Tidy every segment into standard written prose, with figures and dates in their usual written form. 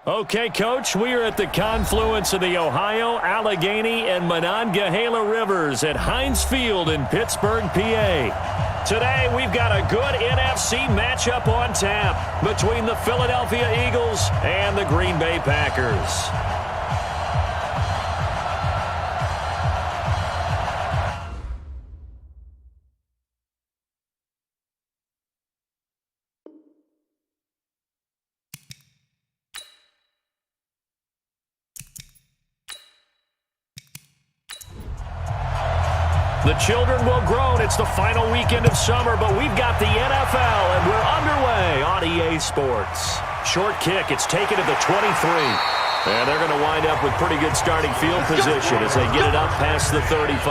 Okay, Coach, we are at the confluence of the Ohio, Allegheny, and Monongahela Rivers at Heinz Field in Pittsburgh, PA. Today, we've got a good NFC matchup on tap between the Philadelphia Eagles and the Green Bay Packers. The children will groan. It's the final weekend of summer, but we've got the NFL, and we're underway on EA Sports. Short kick. It's taken at the 23. And they're going to wind up with pretty good starting field position as they get it up past the 35.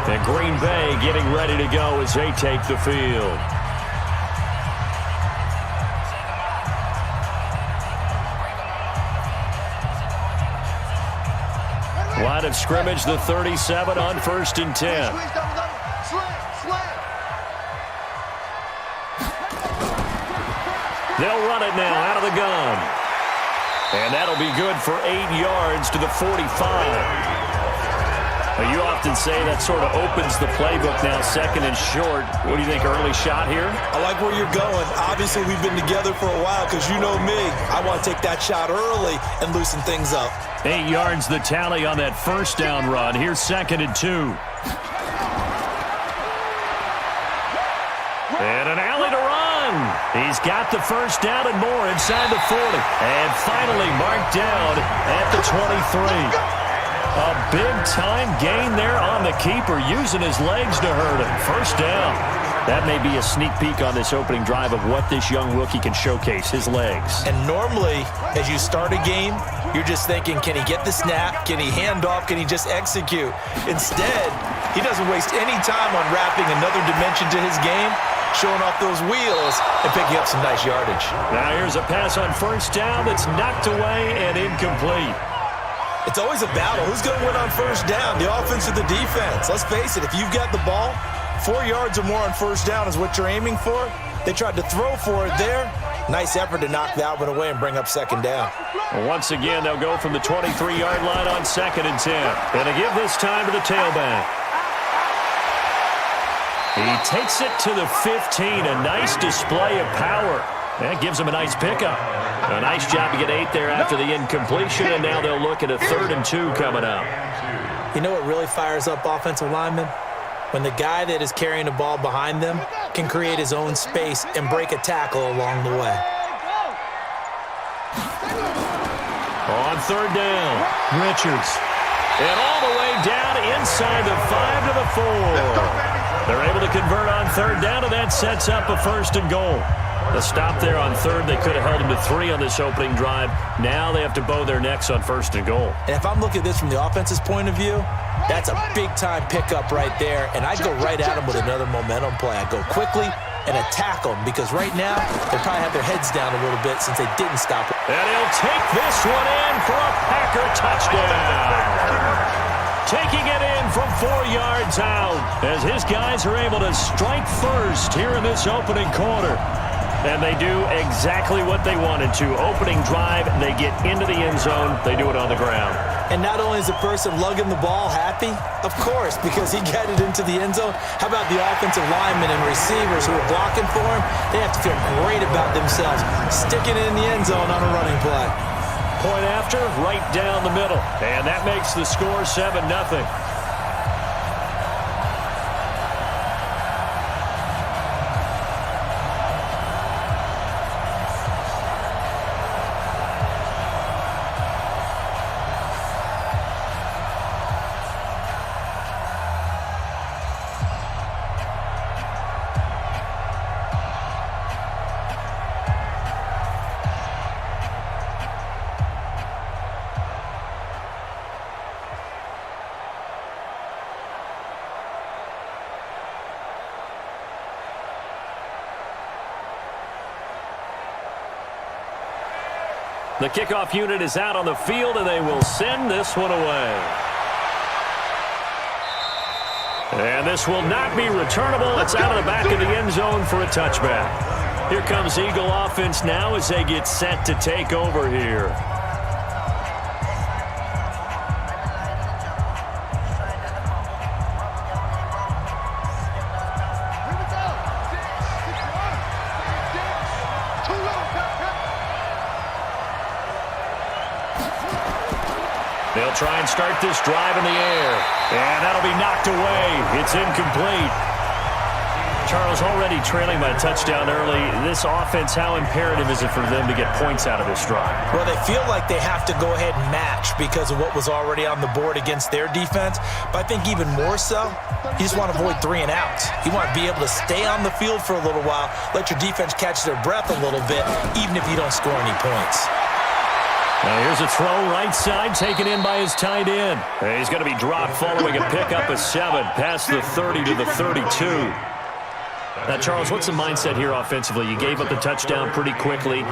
And Green Bay getting ready to go as they take the field. Line of scrimmage, the 37 on 1st and 10. They'll run it now out of the gun. And that'll be good for 8 yards to the 45. You often say that sort of opens the playbook now, 2nd and short. What do you think, early shot here? I like where you're going. Obviously, we've been together for a while because you know me. I want to take that shot early and loosen things up. 8 yards the tally on that first down run. Here's 2nd and 2. And an alley to run. He's got the first down and more inside the 40. And finally marked down at the 23. A big-time gain there on the keeper, using his legs to hurt him. First down. That may be a sneak peek on this opening drive of what this young rookie can showcase, his legs. And normally, as you start a game, you're just thinking, can he get the snap? Can he hand off? Can he just execute? Instead, he doesn't waste any time on wrapping another dimension to his game, showing off those wheels and picking up some nice yardage. Now here's a pass on first down that's knocked away and incomplete. It's always a battle. Who's going to win on first down, the offense or the defense? Let's face it, if you've got the ball, 4 yards or more on first down is what you're aiming for. They tried to throw for it there. Nice effort to knock that one away and bring up 2nd down. Well, once again, they'll go from the 23-yard line on 2nd and 10. And to give this time to the tailback. He takes it to the 15. A nice display of power. That gives him a nice pickup. A nice job to get 8 there after the incompletion, and now they'll look at a 3rd and 2 coming up. You know what really fires up offensive linemen? When the guy that is carrying the ball behind them can create his own space and break a tackle along the way. On 3rd down, Richards. And all the way down inside the 5 to the 4. They're able to convert on 3rd down, and that sets up a 1st and goal. The stop there on 3rd. They could have held him to 3 on this opening drive. Now they have to bow their necks on 1st and goal. And if I'm looking at this from the offense's point of view, that's a big-time pickup right there, and I'd go right at him with another momentum play. I'd go quickly and attack them because right now they probably have their heads down a little bit since they didn't stop it. And he'll take this one in for a Packer touchdown. Taking it in from 4 yards out as his guys are able to strike first here in this opening quarter. And they do exactly what they wanted to. Opening drive, they get into the end zone. They do it on the ground. And not only is the person lugging the ball happy, of course, because he got it into the end zone. How about the offensive linemen and receivers who are blocking for him? They have to feel great about themselves, sticking it in the end zone on a running play. Point after, right down the middle. And that makes the score 7-0. The kickoff unit is out on the field, and they will send this one away. And this will not be returnable. It's out of the back of the end zone for a touchback. Here comes Eagle offense now as they get set to take over here. They'll try and start this drive in the air. And that'll be knocked away. It's incomplete. Charles, already trailing by a touchdown early. This offense, how imperative is it for them to get points out of this drive? Well, they feel like they have to go ahead and match because of what was already on the board against their defense. But I think even more so, you just want to avoid 3 and outs. You want to be able to stay on the field for a little while, let your defense catch their breath a little bit, even if you don't score any points. Now here's a throw right side, taken in by his tight end. He's going to be dropped following a pickup of 7, past the 30 to the 32. Now, Charles, what's the mindset here offensively? You gave up the touchdown pretty quickly.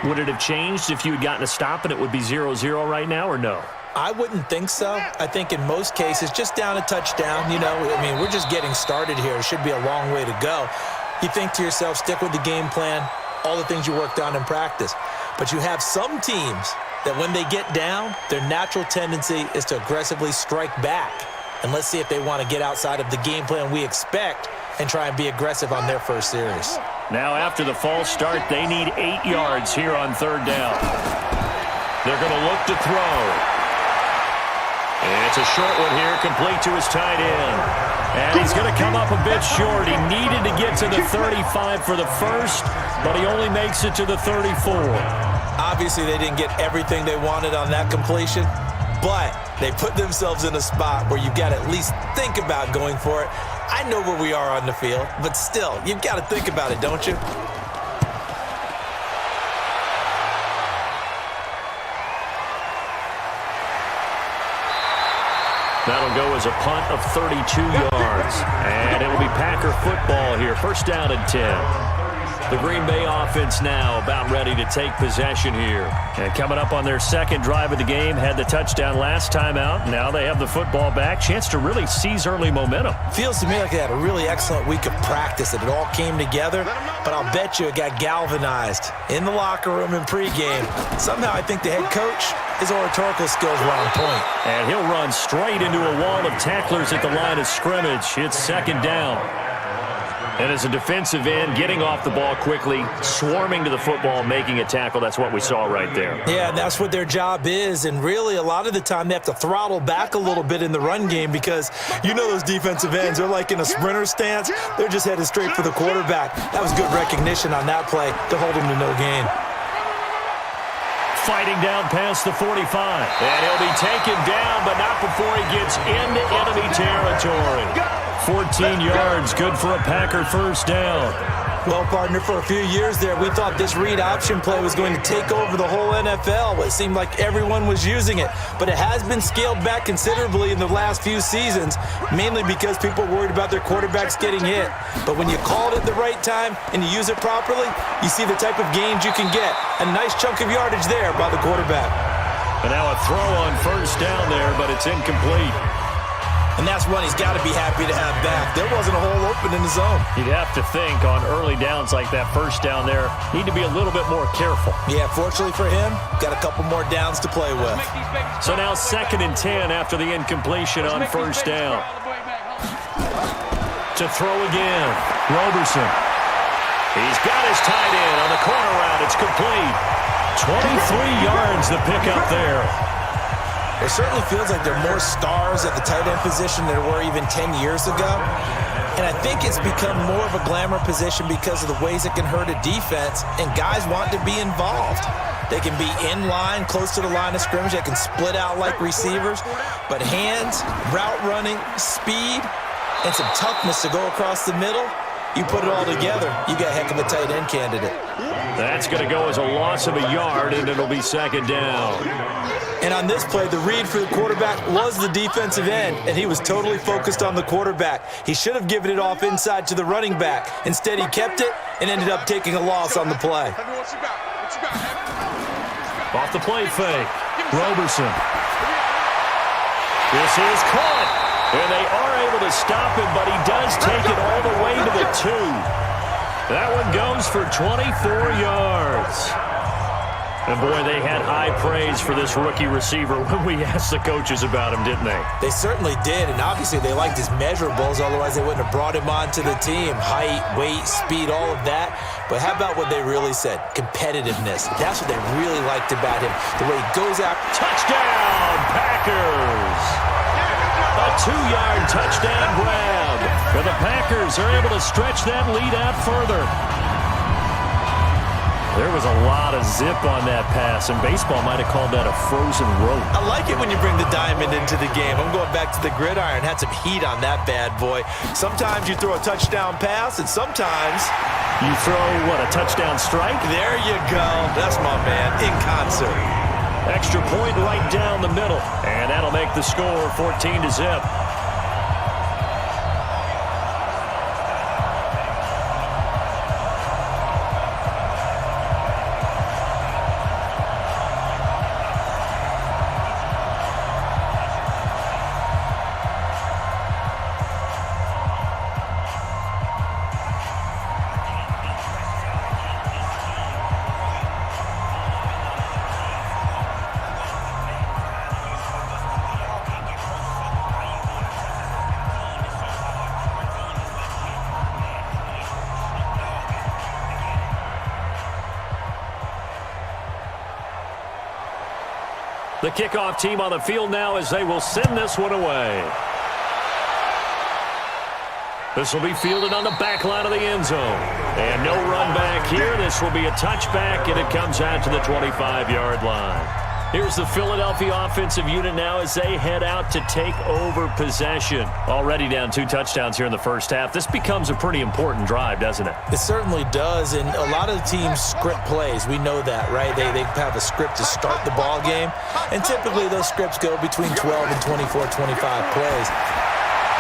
Would it have changed if you had gotten a stop and it would be 0-0 right now, or no? I wouldn't think so. I think in most cases, just down a touchdown, we're just getting started here. It should be a long way to go. You think to yourself, stick with the game plan, all the things you worked on in practice. But you have some teams that when they get down, their natural tendency is to aggressively strike back. And let's see if they want to get outside of the game plan we expect and try and be aggressive on their first series. Now after the false start, they need 8 yards here on 3rd down. They're going to look to throw. And it's a short one here, complete to his tight end. And he's going to come up a bit short. He needed to get to the 35 for the first, but he only makes it to the 34. Obviously, they didn't get everything they wanted on that completion, but they put themselves in a spot where you've got to at least think about going for it. I know where we are on the field, but still, you've got to think about it, don't you? That'll go as a punt of 32 yards. And it'll be Packer football here. 1st down and 10. The Green Bay offense now about ready to take possession here. And coming up on their 2nd drive of the game, had the touchdown last time out. Now they have the football back. Chance to really seize early momentum. Feels to me like they had a really excellent week of practice, that it all came together. But I'll bet you it got galvanized in the locker room in pregame. Somehow I think the head coach, his oratorical skills were on point. And he'll run straight into a wall of tacklers at the line of scrimmage. It's 2nd down. And as a defensive end, getting off the ball quickly, swarming to the football, making a tackle, that's what we saw right there. Yeah, that's what their job is. And really, a lot of the time, they have to throttle back a little bit in the run game because those defensive ends, they're like in a sprinter stance. They're just headed straight for the quarterback. That was good recognition on that play to hold him to no gain. Fighting down past the 45. And he'll be taken down, but not before he gets into enemy territory. 14 yards, good for a Packer 1st down. Well, partner, for a few years there, we thought this read option play was going to take over the whole NFL. It seemed like everyone was using it, but it has been scaled back considerably in the last few seasons, mainly because people are worried about their quarterbacks getting hit. But when you call it at the right time and you use it properly, you see the type of gains you can get. A nice chunk of yardage there by the quarterback. And now a throw on 1st down there, but it's incomplete. And that's one he's got to be happy to have back. There wasn't a hole open in the zone. You'd have to think on early downs like that 1st down there, need to be a little bit more careful. Yeah, fortunately for him, got a couple more downs to play with. So now 2nd and 10 after the incompletion on 1st down. To throw again, Roberson. He's got his tight end on the corner route. It's complete. 23 yards the pickup there. It certainly feels like there are more stars at the tight end position than there were even 10 years ago. And I think it's become more of a glamour position because of the ways it can hurt a defense, and guys want to be involved. They can be in line, close to the line of scrimmage. They can split out like receivers. But hands, route running, speed, and some toughness to go across the middle, you put it all together, you got a heck of a tight end candidate. That's going to go as a loss of a yard, and it'll be 2nd down. And on this play, the read for the quarterback was the defensive end, and he was totally focused on the quarterback. He should have given it off inside to the running back. Instead, he kept it and ended up taking a loss on the play. Off the play fake, Roberson. This is caught, and they are able to stop him, but he does take it all the way to the 2. That one goes for 24 yards. And, boy, they had high praise for this rookie receiver when we asked the coaches about him, didn't they? They certainly did, and obviously they liked his measurables. Otherwise, they wouldn't have brought him onto the team. Height, weight, speed, all of that. But how about what they really said? Competitiveness. That's what they really liked about him. The way he goes out. Touchdown, Packers! A 2-yard touchdown grab. For the Packers are able to stretch that lead out further. There was a lot of zip on that pass, and baseball might have called that a frozen rope. I like it when you bring the diamond into the game. I'm going back to the gridiron. Had some heat on that bad boy. Sometimes you throw a touchdown pass, and sometimes you throw, what, a touchdown strike? There you go. That's my man, in concert. Extra point right down the middle, and that'll make the score 14-0. The kickoff team on the field now as they will send this one away. This will be fielded on the back line of the end zone. And no run back here. This will be a touchback, and it comes out to the 25-yard line. Here's the Philadelphia offensive unit now as they head out to take over possession. Already down 2 touchdowns here in the first half. This becomes a pretty important drive, doesn't it? It certainly does, and a lot of the teams script plays. We know that, right? They have a script to start the ball game, and typically those scripts go between 12 and 24, 25 plays.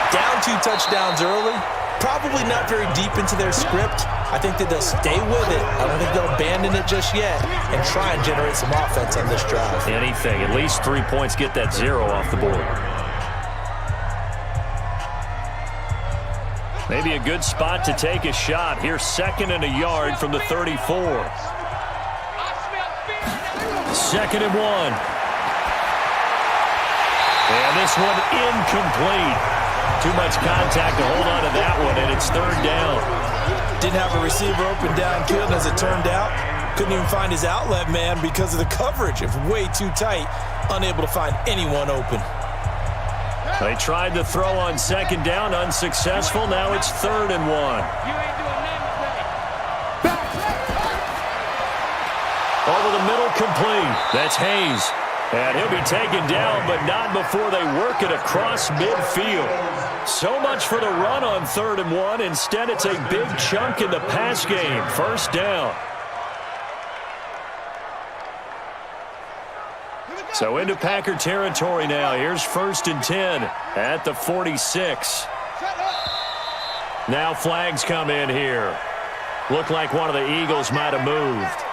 Down 2 touchdowns early, probably not very deep into their script. I think that they'll stay with it. I don't think they'll abandon it just yet and try and generate some offense on this drive. Anything. At least 3 points, get that 0 off the board. Maybe a good spot to take a shot. Here's 2nd and a yard from the 34. 2nd and 1. And this one incomplete. Too much contact to hold on to that one, and it's 3rd down. Didn't have a receiver open downfield, and as it turned out, couldn't even find his outlet man because of the coverage. It's way too tight, unable to find anyone open. They tried to throw on 2nd down, unsuccessful. Now it's 3rd and 1. Over the middle, complete. That's Hayes. And he'll be taken down, but not before they work it across midfield. So much for the run on 3rd and 1. Instead, it's a big chunk in the pass game. 1st down. So into Packer territory now. Here's 1st and 10 at the 46. Now flags come in here. Looked like one of the Eagles might have moved.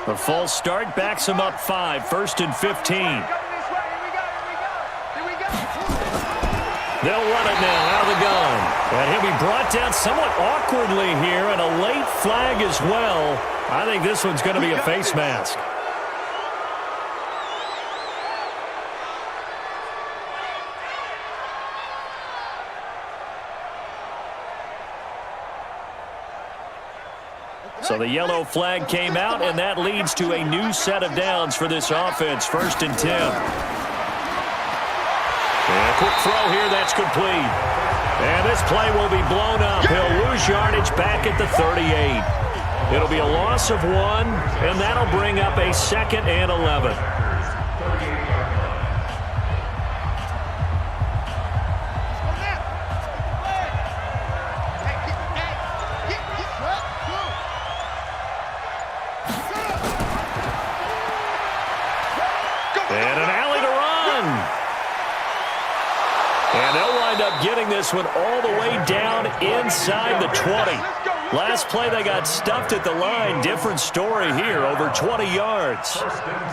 The false start backs him up 5. 1st and 15. They'll run it now out of the gun. And he'll be brought down somewhat awkwardly here, and a late flag as well. I think this one's going to be a face mask. So the yellow flag came out, and that leads to a new set of downs for this offense. 1st and 10. And a quick throw here, that's complete. And this play will be blown up. He'll lose yardage back at the 38. It'll be a loss of 1, and that'll bring up a 2nd and 11. Getting this one all the way down inside the 20. Last play, they got stuffed at the line. Different story here, over 20 yards.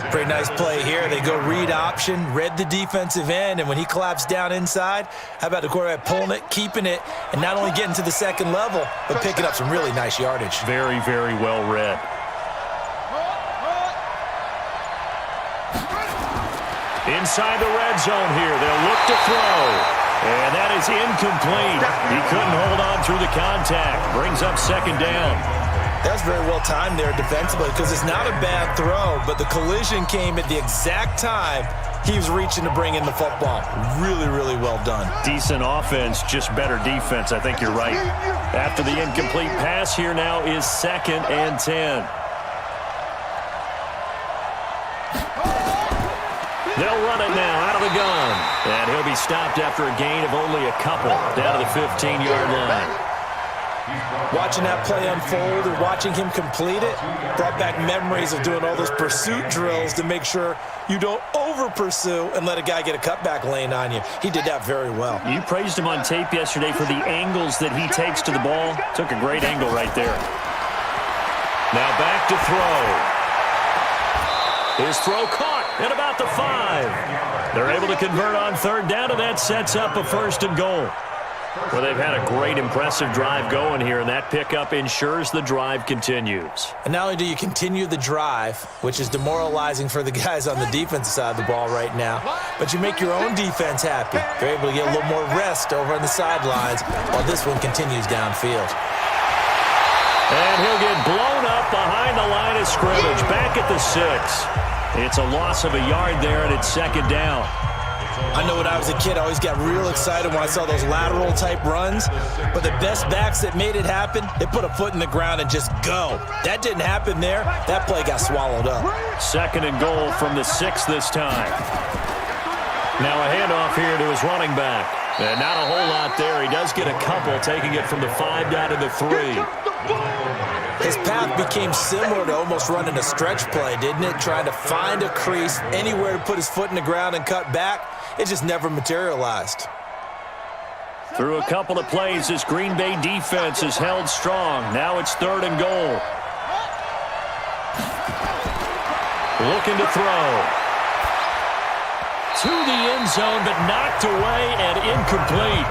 Pretty nice play here. They go read option, read the defensive end, and when he collapsed down inside, how about the quarterback pulling it, keeping it, and not only getting to the second level, but picking up some really nice yardage. Very, very well read. Inside the red zone here, they'll look to throw. And that is incomplete. He couldn't hold on through the contact. Brings up second down. That was very well timed there defensively because it's not a bad throw, but the collision came at the exact time he was reaching to bring in the football. Really, really well done. Decent offense, just better defense. I think you're right. After the incomplete pass, here now is 2nd and 10. They'll run it now out of the gun. And he'll be stopped after a gain of only a couple down to the 15-yard line. Watching that play unfold or watching him complete it brought back memories of doing all those pursuit drills to make sure you don't over-pursue and let a guy get a cutback lane on you. He did that very well. You praised him on tape yesterday for the angles that he takes to the ball. Took a great angle right there. Now back to throw. His throw caught at about the 5. They're able to convert on 3rd down, and that sets up a 1st and goal. Well, they've had a great, impressive drive going here, and that pickup ensures the drive continues. And not only do you continue the drive, which is demoralizing for the guys on the defensive side of the ball right now, but you make your own defense happy. They're able to get a little more rest over on the sidelines while this one continues downfield. And he'll get blown up behind the line of scrimmage, back at the 6. It's a loss of a yard there, and it's 2nd down. I know when I was a kid, I always got real excited when I saw those lateral-type runs. But the best backs that made it happen, they put a foot in the ground and just go. That didn't happen there. That play got swallowed up. 2nd and goal from the 6 this time. Now a handoff here to his running back. And not a whole lot there. He does get a couple, taking it from the 5 down to the 3. His path became similar to almost running a stretch play, didn't it? Trying to find a crease, anywhere to put his foot in the ground and cut back. It just never materialized. Through a couple of plays, this Green Bay defense is held strong. Now it's 3rd and goal. Looking to throw. To the end zone, but knocked away and incomplete.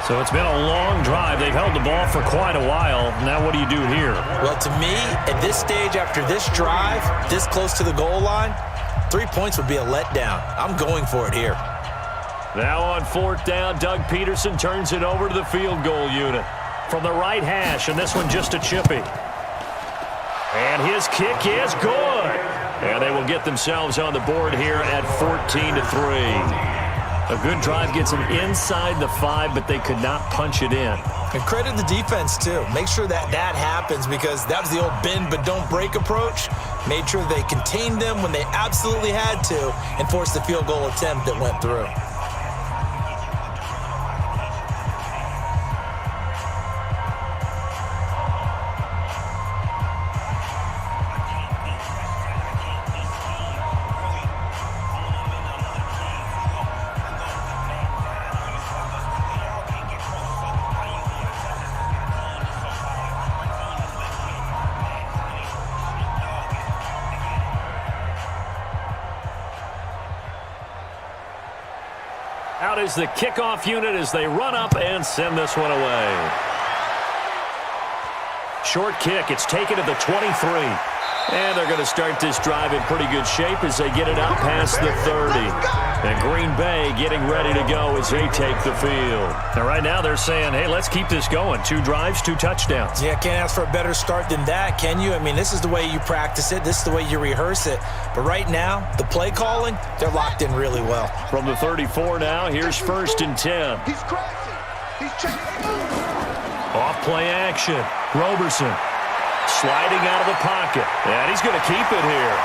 So it's been a long drive. They've held the ball for quite a while. Now what do you do here? Well, to me, at this stage, after this drive, this close to the goal line, 3 points would be a letdown. I'm going for it here. Now on 4th down, Doug Peterson turns it over to the field goal unit. From the right hash, and this one just a chippy. And his kick is good. And they will get themselves on the board here at 14-3. A good drive gets them inside the 5, but they could not punch it in. And credit the defense, too. Make sure that happens because that was the old bend but don't break approach. Made sure they contained them when they absolutely had to and forced the field goal attempt that went through. Out is the kickoff unit as they run up and send this one away. Short kick. It's taken to the 23. And they're going to start this drive in pretty good shape as they get it out past the 30. And Green Bay getting ready to go as they take the field. And right now they're saying, hey, let's keep this going. 2 drives, 2 touchdowns. Yeah, can't ask for a better start than that, can you? I mean, this is the way you practice it. This is the way you rehearse it. But right now, the play calling, they're locked in really well. From the 34 now, here's 1st and 10. He's crashing. He's checking. Off play action. Roberson sliding out of the pocket. And he's going to keep it here.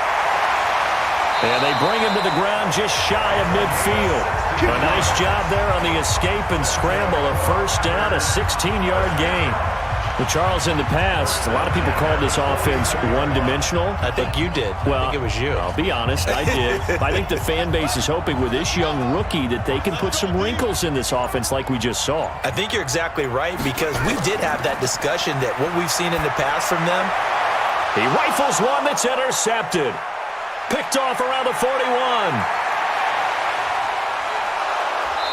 And they bring him to the ground just shy of midfield. A nice job there on the escape and scramble. A 1st down, a 16-yard gain. Well, Charles, in the past, a lot of people called this offense one-dimensional. I think you did. Well, I think it was you. I'll be honest, I did. I think the fan base is hoping with this young rookie that they can put some wrinkles in this offense like we just saw. I think you're exactly right, because we did have that discussion that what we've seen in the past from them. He rifles one that's intercepted. Picked off around the 41.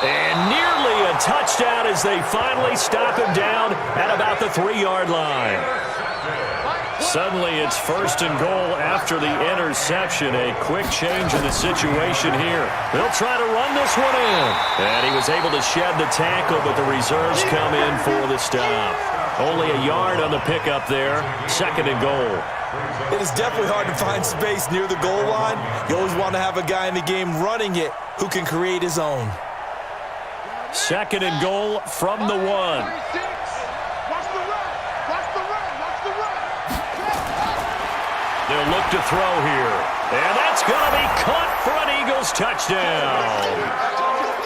And nearly a touchdown as they finally stop him down at about the 3-yard line. Suddenly it's 1st and goal after the interception. A quick change in the situation here. They'll try to run this one in. And he was able to shed the tackle, but the reserves come in for the stop. Only a yard on the pickup there. 2nd and goal. It is definitely hard to find space near the goal line. You always want to have a guy in the game running it who can create his own. 2nd and goal from the 1. They'll look to throw here. And that's going to be caught for an Eagles touchdown.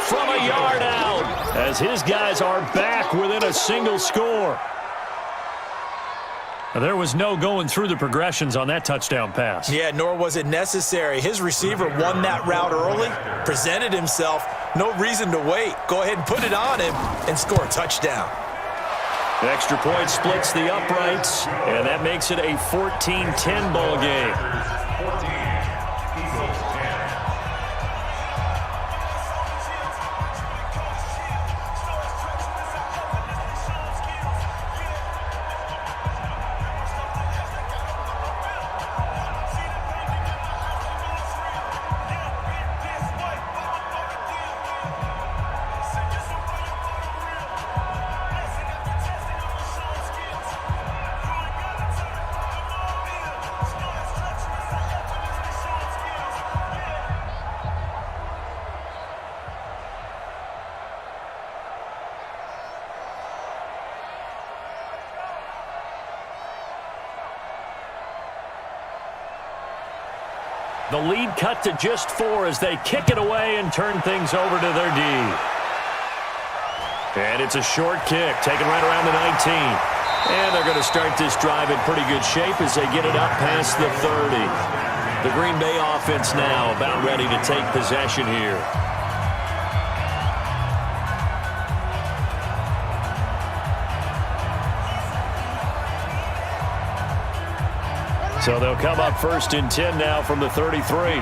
From a yard out, as his guys are back within a single score. There was no going through the progressions on that touchdown pass. Yeah, nor was it necessary. His receiver won that route early, presented himself. No reason to wait. Go ahead and put it on him and score a touchdown. The extra point splits the uprights, and that makes it a 14-10 ball game. The lead cut to just 4 as they kick it away and turn things over to their D. And it's a short kick, taken right around the 19. And they're going to start this drive in pretty good shape as they get it up past the 30. The Green Bay offense now about ready to take possession here. So they'll come up 1st and 10 now from the 33.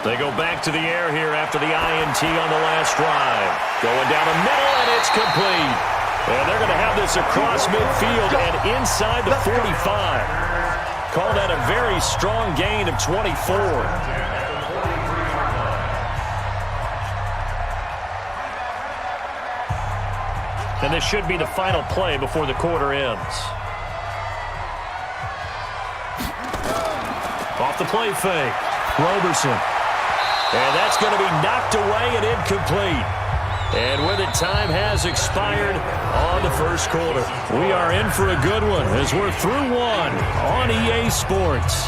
They go back to the air here after the INT on the last drive. Going down the middle, and it's complete. And they're going to have this across midfield and inside the 45. Call that a very strong gain of 24. And this should be the final play before the quarter ends. Off the play fake. Roberson. And that's going to be knocked away and incomplete. And with it, time has expired on the first quarter. We are in for a good one as we're through one on EA Sports.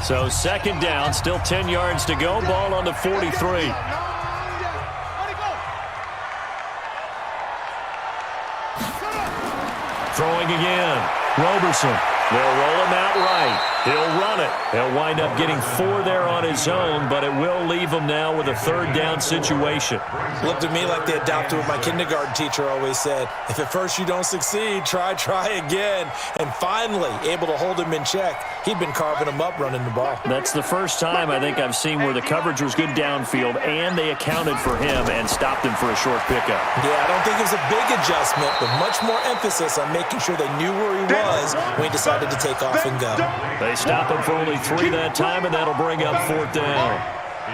So 2nd down, still 10 yards to go. Ball on the 43. Throwing again. Roberson. They'll roll him out right. He'll run it. He'll wind up getting 4 there on his own, but it will leave him now with a 3rd down situation. Looked to me like they adopted what my kindergarten teacher always said. If at first you don't succeed, try again. And finally, able to hold him in check. He'd been carving him up running the ball. That's the first time I think I've seen where the coverage was good downfield and they accounted for him and stopped him for a short pickup. Yeah, I don't think it was a big adjustment, but much more emphasis on making sure they knew where he was when he decided to take off and go. They stop him for only 3 that time, and that'll bring up 4th down.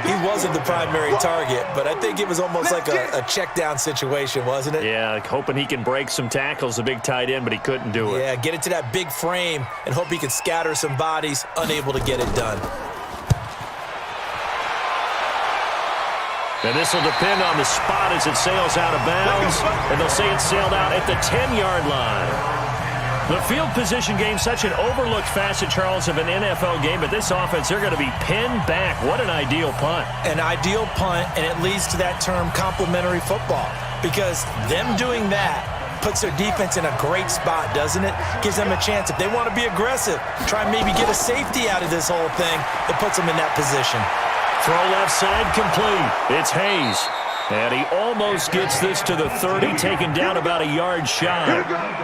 He wasn't the primary target, but I think it was almost like a check down situation, wasn't it? Yeah, hoping he can break some tackles, a big tight end, but he couldn't do it. Yeah, get it to that big frame and hope he could scatter some bodies, unable to get it done. And this will depend on the spot as it sails out of bounds, and they'll say it sailed out at the 10-yard line. The field position game, such an overlooked facet, Charles, of an NFL game, but this offense, they're going to be pinned back. What an ideal punt. An ideal punt, and it leads to that term complementary football, because them doing that puts their defense in a great spot, doesn't it? Gives them a chance. If they want to be aggressive, try and maybe get a safety out of this whole thing, it puts them in that position. Throw left side complete. It's Hayes. And he almost gets this to the 30, taken down about a yard shy.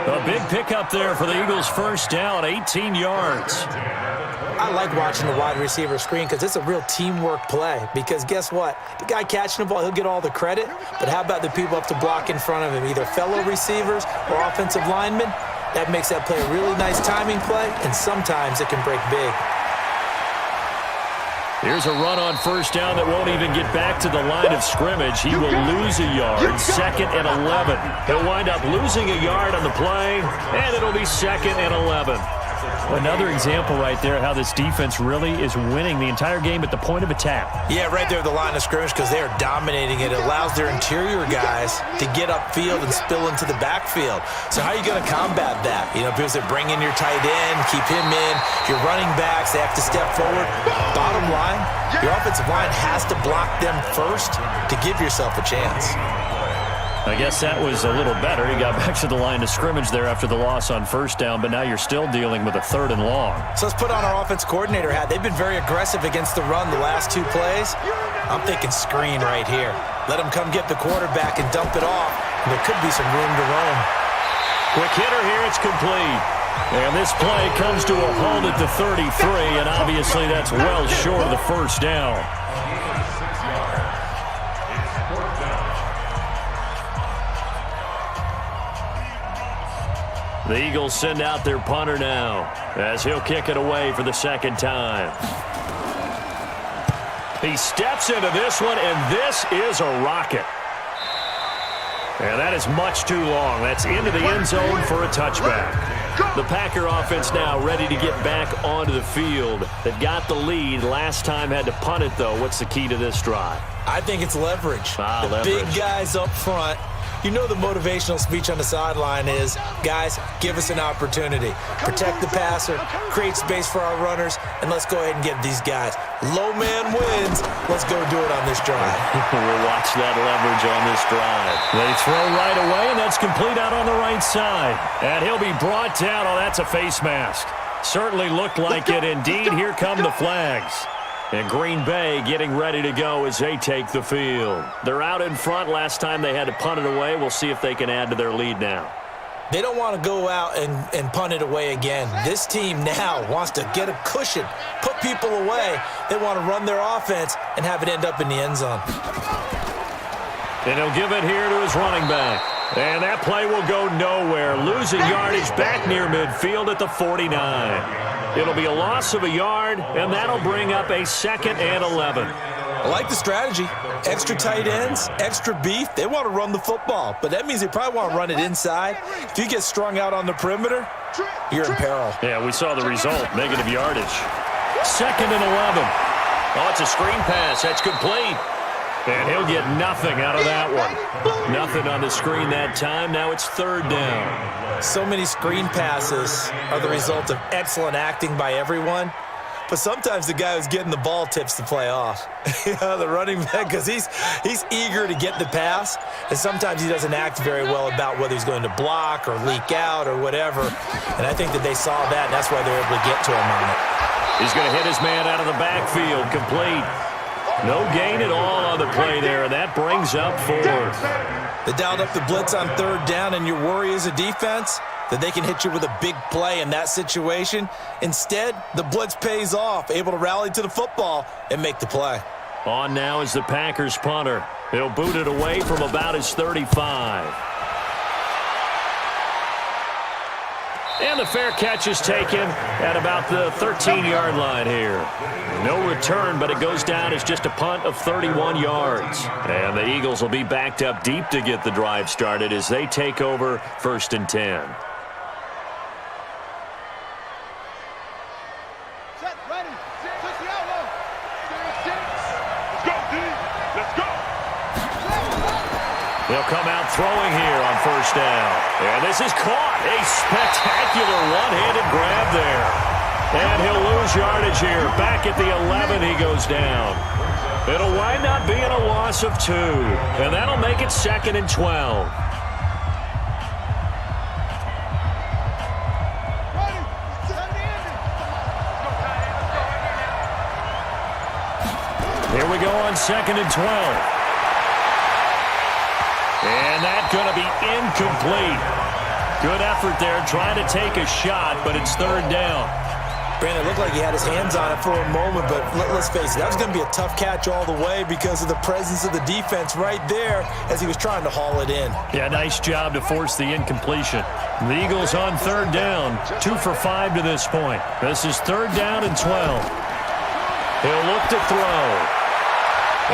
A big pickup there for the Eagles' first down, 18 yards. I like watching the wide receiver screen because it's a real teamwork play. Because guess what? The guy catching the ball, he'll get all the credit. But how about the people up to block in front of him, either fellow receivers or offensive linemen? That makes that play a really nice timing play, and sometimes it can break big. Here's a run on first down that won't even get back to the line of scrimmage. He will lose a yard, 2nd and 11. He'll wind up losing a yard on the play, and it'll be 2nd and 11. Another example right there how this defense really is winning the entire game at the point of attack. Yeah, right there at the line of scrimmage because they are dominating it. It allows their interior guys to get upfield and spill into the backfield. So how are you going to combat that? You know, because they bring in your tight end, keep him in. Your running backs, they have to step forward. Bottom line, your offensive line has to block them first to give yourself a chance. I guess that was a little better. He got back to the line of scrimmage there after the loss on first down, but now you're still dealing with a 3rd and long. So let's put on our offense coordinator hat. They've been very aggressive against the run the last 2 plays. I'm thinking screen right here. Let them come get the quarterback and dump it off, and there could be some room to roam. Quick hitter here, it's complete. And this play comes to a halt at the 33, and obviously that's well short of the first down. The Eagles send out their punter now as he'll kick it away for the 2nd time. He steps into this one, and this is a rocket. And that is much too long. That's into the end zone for a touchback. The Packer offense now ready to get back onto the field. They've got the lead. Last time had to punt it, though. What's the key to this drive? I think it's leverage. Leverage. Big guys up front. You know the motivational speech on the sideline is, guys, give us an opportunity. Protect the passer, create space for our runners, and let's go ahead and get these guys. Low man wins. Let's go do it on this drive. We'll watch that leverage on this drive. They throw right away, and that's complete out on the right side. And he'll be brought down. Oh, that's a face mask. Certainly looked like it. Indeed, here come the flags. And Green Bay getting ready to go as they take the field. They're out in front. Last time they had to punt it away. We'll see if they can add to their lead now. They don't want to go out and punt it away again. This team now wants to get a cushion, put people away. They want to run their offense and have it end up in the end zone. And he'll give it here to his running back. And that play will go nowhere. Losing yardage back near midfield at the 49. It'll be a loss of a yard, and that'll bring up a 2nd and 11. I like the strategy. Extra tight ends, extra beef. They want to run the football, but that means they probably want to run it inside. If you get strung out on the perimeter, you're in peril. Yeah, we saw the result, negative yardage. 2nd and 11. Oh, it's a screen pass. That's complete. And he'll get nothing out of that one. Nothing on the screen that time. Now it's 3rd down. So many screen passes are the result of excellent acting by everyone. But sometimes the guy who's getting the ball tips the play off. The running back, because he's eager to get the pass. And sometimes he doesn't act very well about whether he's going to block or leak out or whatever. And I think that they saw that, and that's why they're able to get to him on it. He's going to hit his man out of the backfield. Complete. No gain at all on the play there, and that brings up 4th. They dialed up the blitz on 3rd down, and your worry as a defense that they can hit you with a big play in that situation. Instead, the blitz pays off, able to rally to the football and make the play. On now is the Packers punter. He'll boot it away from about his 35. And the fair catch is taken at about the 13-yard line here. No return, but it goes down as just a punt of 31 yards. And the Eagles will be backed up deep to get the drive started as they take over 1st and 10. Set, ready, set the elbow. Let's go, D. Let's go. He'll come out throwing here on first down. And this is caught. A spectacular one-handed grab there. And he'll lose yardage here. Back at the 11, he goes down. It'll wind up being a loss of 2. And that'll make it 2nd and 12. Here we go on 2nd and 12. And that's going to be incomplete. Good effort there trying to take a shot, but it's 3rd down. Brandon, it looked like he had his hands on it for a moment, but let's face it, that was going to be a tough catch all the way because of the presence of the defense right there as he was trying to haul it in. Yeah, nice job to force the incompletion. The Eagles on 3rd down, 2 for 5 to this point. This is 3rd down and 12. He'll look to throw.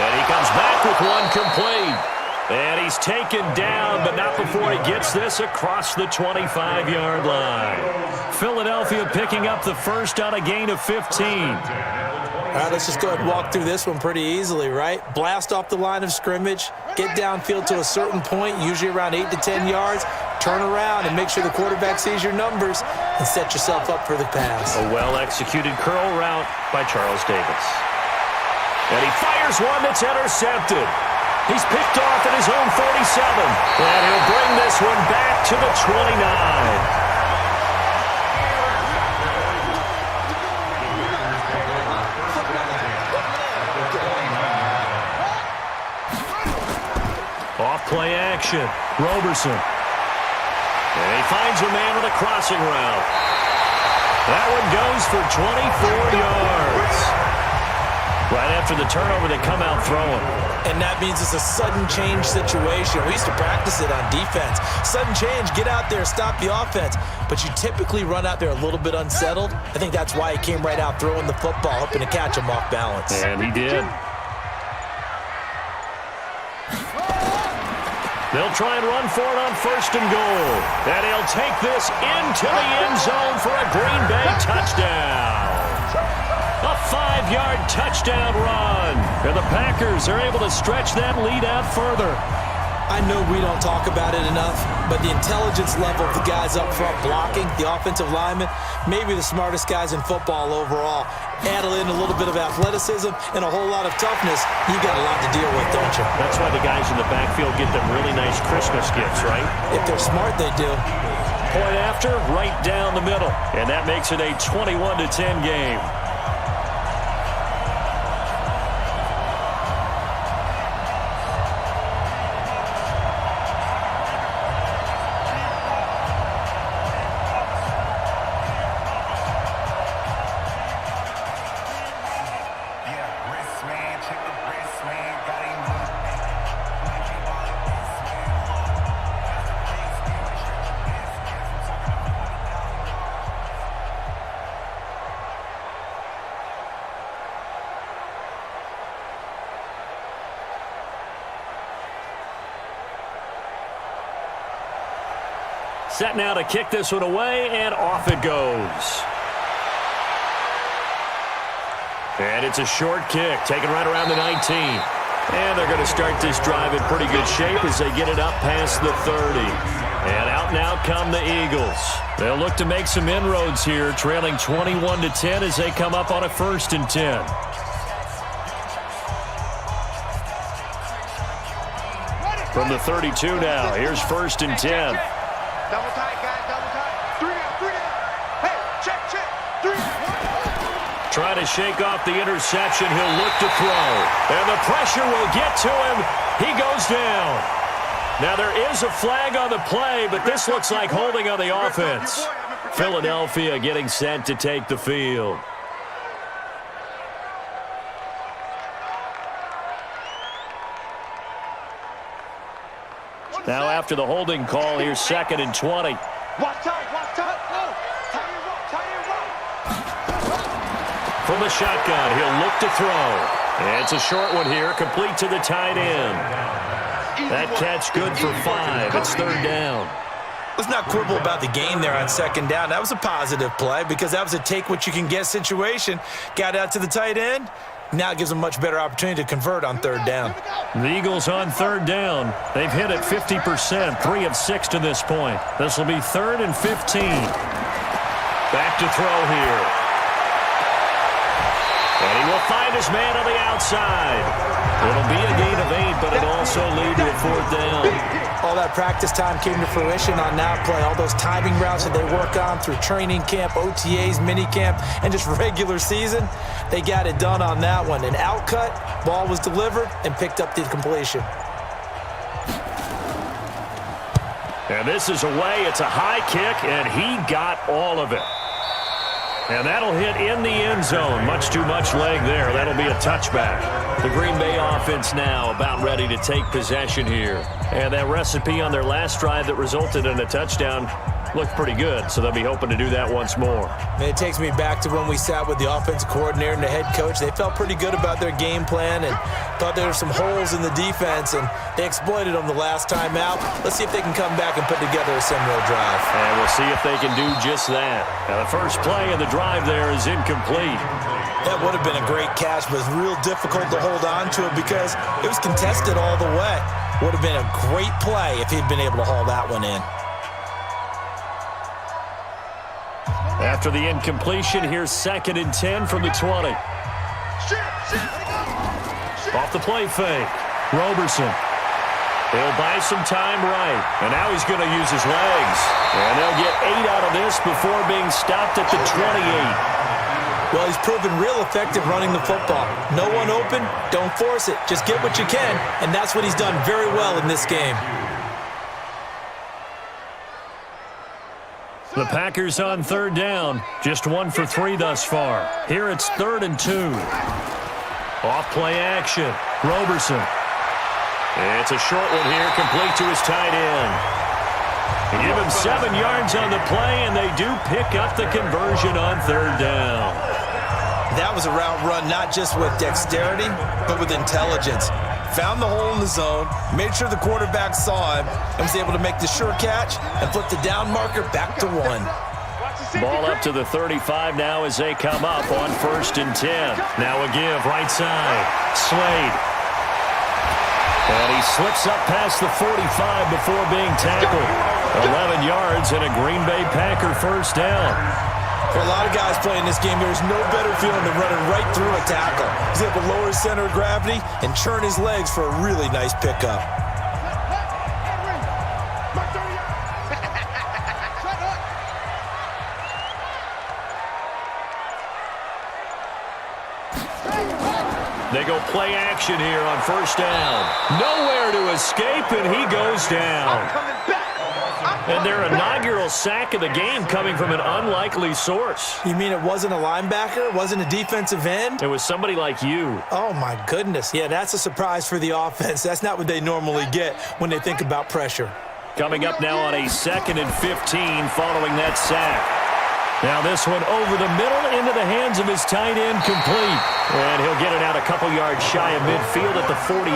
And he comes back with one complete. And he's taken down, but not before he gets this across the 25-yard line. Philadelphia picking up the first on a gain of 15. All right, let's just go ahead and walk through this one pretty easily, right? Blast off the line of scrimmage, get downfield to a certain point, usually around 8 to 10 yards, turn around and make sure the quarterback sees your numbers and set yourself up for the pass. A well-executed curl route by Charles Davis. And he fires one that's intercepted. He's picked off at his own 47. And he'll bring this one back to the 29. Off-play action. Roberson. And he finds a man with a crossing route. That one goes for 24 yards. Right after the turnover, they come out throwing. And that means it's a sudden change situation. We used to practice it on defense. Sudden change, get out there, stop the offense. But you typically run out there a little bit unsettled. I think that's why he came right out throwing the football, hoping to catch him off balance. And he did. They'll try and run for it on 1st and goal. And he'll take this into the end zone for a Green Bay touchdown. A 5-yard touchdown run. And the Packers are able to stretch that lead out further. I know we don't talk about it enough, but the intelligence level of the guys up front blocking, the offensive linemen, maybe the smartest guys in football overall. Add in a little bit of athleticism and a whole lot of toughness, you got a lot to deal with, don't you? That's why the guys in the backfield get them really nice Christmas gifts, right? If they're smart, they do. Point after, right down the middle. And that makes it a 21-10 game. Set now to kick this one away, and off it goes. And it's a short kick, taken right around the 19. And they're going to start this drive in pretty good shape as they get it up past the 30. And out now come the Eagles. They'll look to make some inroads here, trailing 21-10 as they come up on a 1st and 10. From the 32 now, here's 1st and 10. Double tight, guys, double tight. 3 down. Hey, check. 3 1. Trying to shake off the interception. He'll look to throw. And the pressure will get to him. He goes down. Now there is a flag on the play, but this looks like holding on the offense. Philadelphia getting set to take the field. Now after the holding call, here's 2nd and 20. Watch tight. Oh, From the shotgun, he'll look to throw. And it's a short one here, complete to the tight end. That catch good for 5. It's 3rd down. Let's not quibble about the gain there on 2nd down. That was a positive play because that was a take-what-you-can-get situation. Got out to the tight end, Now it gives them much better opportunity to convert on third down. The Eagles on third down. They've hit it 50%, 3 of 6 to this point. This will be 3rd and 15. Back to throw here. And he will find his man on the outside. It'll be a gain of 8, but it'll also lead to a 4th down. All that practice time came to fruition on that play. All those timing routes that they work on through training camp, OTAs, mini camp, and just regular season, they got it done on that one. An out cut, ball was delivered, and picked up the completion. And this is away. It's a high kick, and he got all of it. And that'll hit in the end zone. Much too much leg there. That'll be a touchback. The Green Bay offense now about ready to take possession here. And that recipe on their last drive that resulted in a touchdown looked pretty good, so they'll be hoping to do that once more. It takes me back to when we sat with the offensive coordinator and the head coach. They felt pretty good about their game plan and thought there were some holes in the defense, and they exploited them the last time out. Let's see if they can come back and put together a similar drive. And we'll see if they can do just that. Now, the first play of the drive there is incomplete. That would have been a great catch, but it's real difficult to hold on to it because it was contested all the way. Would have been a great play if he'd been able to haul that one in. After the incompletion, here's 2nd and 10 from the 20. Off the play fake. Roberson. He'll buy some time right. And now he's going to use his legs. And they'll get 8 out of this before being stopped at the 28. Well, he's proven real effective running the football. No one open, don't force it. Just get what you can, and that's what he's done very well in this game. The Packers on third down. Just 1 for 3 thus far. Here it's 3rd and 2. Off play action. Roberson. It's a short one here, complete to his tight end. They give him 7 yards on the play, and they do pick up the conversion on third down. That was a route run not just with dexterity, but with intelligence. Found the hole in the zone, made sure the quarterback saw him, and was able to make the sure catch and flip the down marker back to 1. Ball up to the 35 now as they come up on 1st and 10. Now a give, right side. Slade. And he slips up past the 45 before being tackled. 11 yards and a Green Bay Packer first down. For a lot of guys playing this game, there's no better feeling than running right through a tackle. He's able to lower his center of gravity and churn his legs for a really nice pickup. They go play action here on 1st down. Nowhere to escape, and he goes down. And their inaugural sack of the game coming from an unlikely source. You mean it wasn't a linebacker? It wasn't a defensive end? It was somebody like you. Oh, my goodness. Yeah, that's a surprise for the offense. That's not what they normally get when they think about pressure. Coming up now on a 2nd and 15 following that sack. Now this one over the middle into the hands of his tight end, complete. And he'll get it out a couple yards shy of midfield at the 48.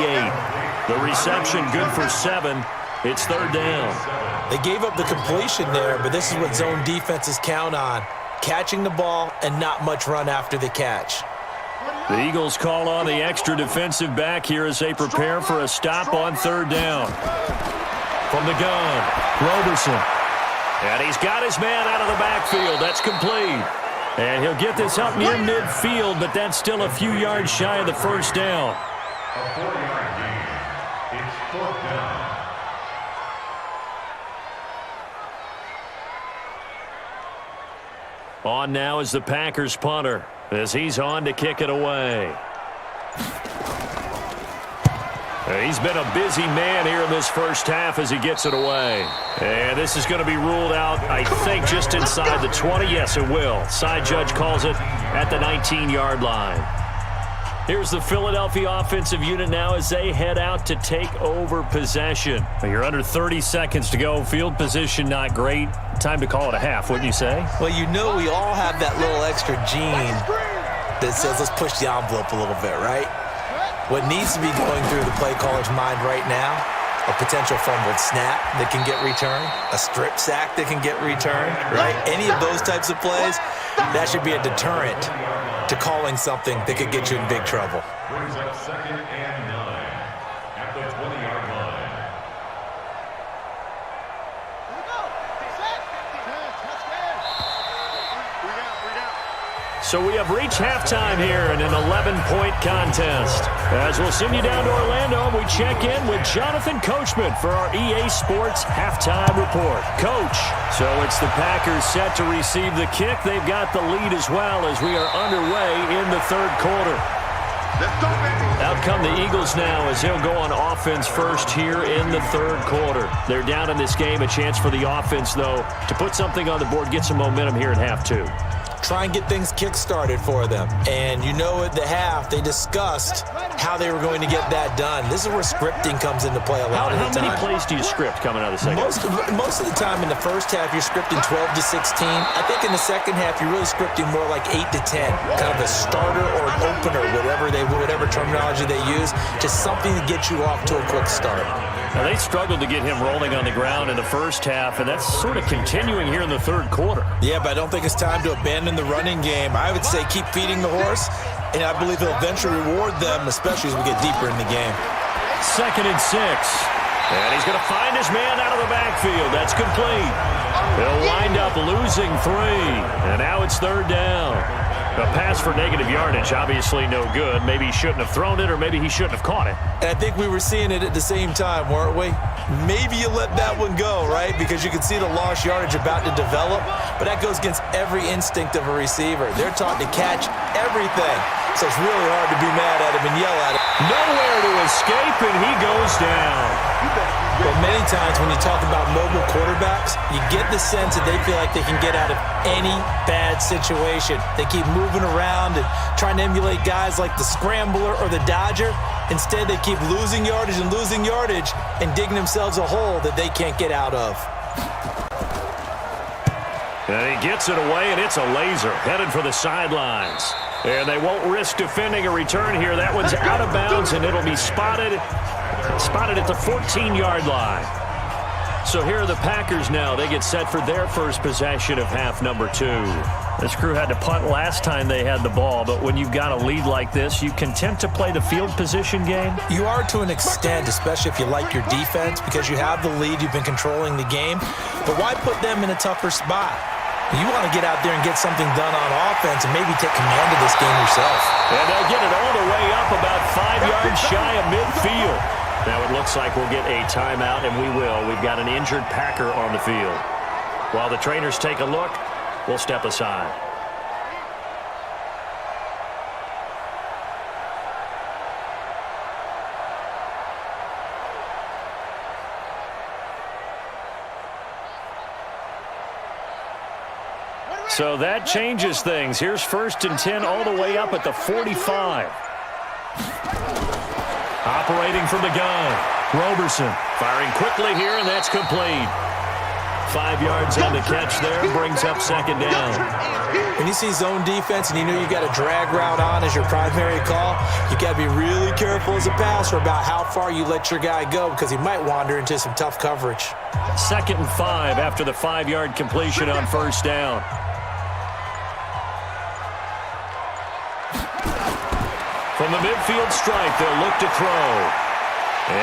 The reception good for 7. It's 3rd down. They gave up the completion there, but this is what zone defenses count on. Catching the ball and not much run after the catch. The Eagles call on the extra defensive back here as they prepare for a stop on 3rd down. From the gun, Roberson. And he's got his man out of the backfield. That's complete. And he'll get this up near midfield, but that's still a few yards shy of the first down. A 4-yard gain. It's 4th down. On now is the Packers punter as he's on to kick it away. He's been a busy man here in this first half as he gets it away. And this is going to be ruled out, I think, just inside the 20. Yes, it will. Side judge calls it at the 19-yard line. Here's the Philadelphia offensive unit now as they head out to take over possession. You're under 30 seconds to go. Field position not great. Time to call it a half, wouldn't you say? Well, you know we all have that little extra gene that says let's push the envelope a little bit, right? What needs to be going through the play caller's mind right now a potential fumbled snap that can get returned, a strip sack that can get returned, right? Any of those types of plays, that should be a deterrent to calling something that could get you in big trouble. Brings up 2nd and 9 at the 20-yard line. So we have reached halftime here in an 11-point contest. As we'll send you down to Orlando, we check in with Jonathan Coachman for our EA Sports Halftime Report. Coach, so it's the Packers set to receive the kick. They've got the lead as well as we are underway in the third quarter. Out come the Eagles now as he'll go on offense first here in the third quarter. They're down in this game. A chance for the offense, though, to put something on the board, get some momentum here in half two. Try and get things kick-started for them. And you know at the half, they discussed how they were going to get that done. This is where scripting comes into play a lot of the time. How many plays do you script coming out of the second half? Most of the time in the first half, you're scripting 12 to 16. I think in the second half, you're really scripting more like 8 to 10. Kind of a starter or an opener, whatever terminology they use. Just something to get you off to a quick start. Now, they struggled to get him rolling on the ground in the first half, and that's sort of continuing here in the third quarter. Yeah, but I don't think it's time to abandon the running game. I would say keep feeding the horse, and I believe he'll eventually reward them, especially as we get deeper in the game. 2nd and 6. And he's going to find his man out of the backfield. That's complete. He'll wind up losing 3. And now it's third down. A pass for negative yardage, obviously no good. Maybe he shouldn't have thrown it, or maybe he shouldn't have caught it. And I think we were seeing it at the same time, weren't we? Maybe you let that one go, right? Because you can see the lost yardage about to develop, but that goes against every instinct of a receiver. They're taught to catch everything, so it's really hard to be mad at him and yell at him. Nowhere to escape, and he goes down. But many times when you talk about mobile quarterbacks, you get the sense that they feel like they can get out of any bad situation. They keep moving around and trying to emulate guys like the Scrambler or the Dodger. Instead, they keep losing yardage and digging themselves a hole that they can't get out of. And he gets it away, and it's a laser headed for the sidelines. And they won't risk defending a return here. That one's out of bounds, and it'll be spotted at the 14-yard line. So here are the Packers now. They get set for their first possession of half number 2. This crew had to punt last time they had the ball, but when you've got a lead like this, you content to play the field position game? You are to an extent, especially if you like your defense, because you have the lead, you've been controlling the game. But why put them in a tougher spot? You want to get out there and get something done on offense and maybe take command of this game yourself. And they'll get it all the way up about 5 yards shy of midfield. Now it looks like we'll get a timeout, and we will. We've got an injured Packer on the field. While the trainers take a look, we'll step aside. So that changes things. Here's 1st and 10 all the way up at the 45. Operating from the gun. Roberson firing quickly here, and that's complete. 5 yards on the catch there, brings up 2nd down. When you see zone defense and you know you got a drag route on as your primary call, you got to be really careful as a passer about how far you let your guy go, because he might wander into some tough coverage. 2nd and 5 after the 5-yard completion on 1st down. From the midfield stripe, they'll look to throw.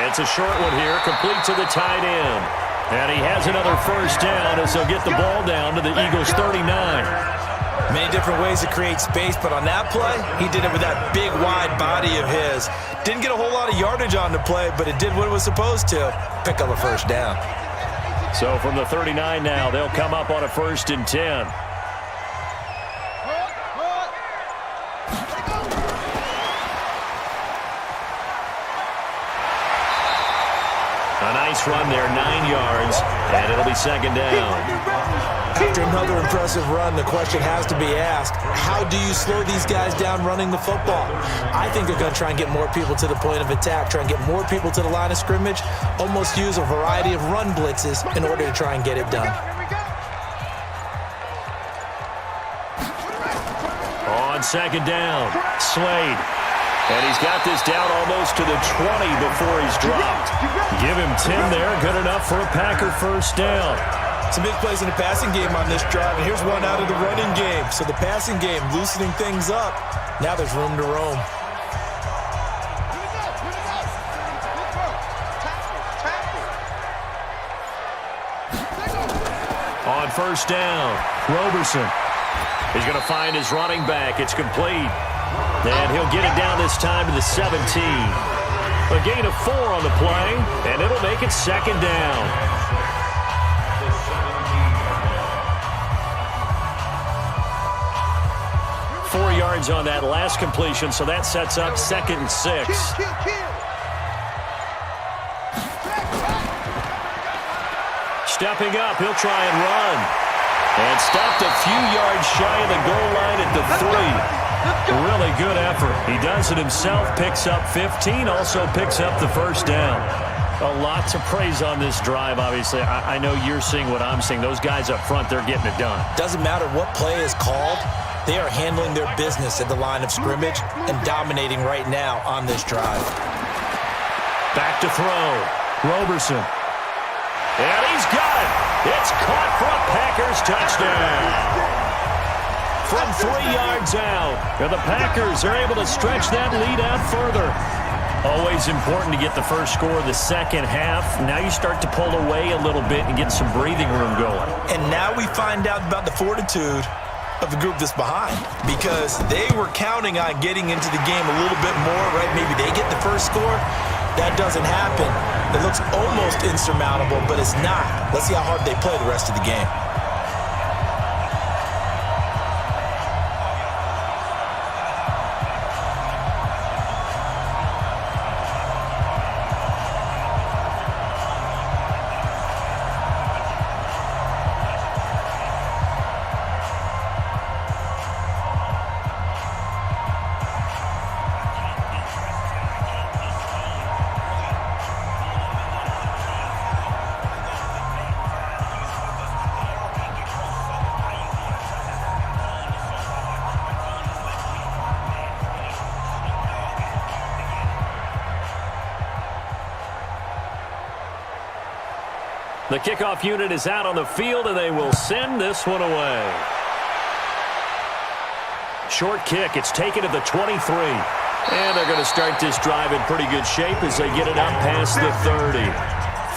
It's a short one here, complete to the tight end. And he has another 1st down as they'll get the ball down to the Eagles' 39. Many different ways to create space, but on that play, he did it with that big, wide body of his. Didn't get a whole lot of yardage on the play, but it did what it was supposed to, pick up a 1st down. So from the 39 now, they'll come up on a 1st and 10. A nice run there, 9 yards, and it'll be 2nd down. After another impressive run, the question has to be asked, how do you slow these guys down running the football? I think they're going to try and get more people to the point of attack, try and get more people to the line of scrimmage, almost use a variety of run blitzes in order to try and get it done. On 2nd down, Slade And he's got this down almost to the 20 before he's dropped. Give him 10 there. Good enough for a Packer first down. Some big plays in the passing game on this drive, and here's one out of the running game. So the passing game loosening things up. Now there's room to roam. On first down, Roberson is going to find his running back. It's complete. And he'll get it down this time to the 17. A gain of 4 on the play, and it'll make it second down. Four yards on that last completion, so that sets up 2nd and 6. Stepping up, he'll try and run. And stopped a few yards shy of the goal line at the 3. Really good effort. He does it himself, picks up 15, also picks up the first down. A lot to praise on this drive, obviously. I know you're seeing what I'm seeing. Those guys up front, they're getting it done. Doesn't matter what play is called. They are handling their business at the line of scrimmage and dominating right now on this drive. Back to throw. Roberson. And he's got it. It's caught for a Packers touchdown. From 3 yards out, and the Packers are able to stretch that lead out further. Always important to get the first score of the second half. Now you start to pull away a little bit and get some breathing room going. And now we find out about the fortitude of the group that's behind, because they were counting on getting into the game a little bit more, right? Maybe they get the first score. That doesn't happen. It looks almost insurmountable, but it's not. Let's see how hard they play the rest of the game. The kickoff unit is out on the field, and they will send this one away. Short kick. It's taken at the 23. And they're going to start this drive in pretty good shape as they get it up past the 30.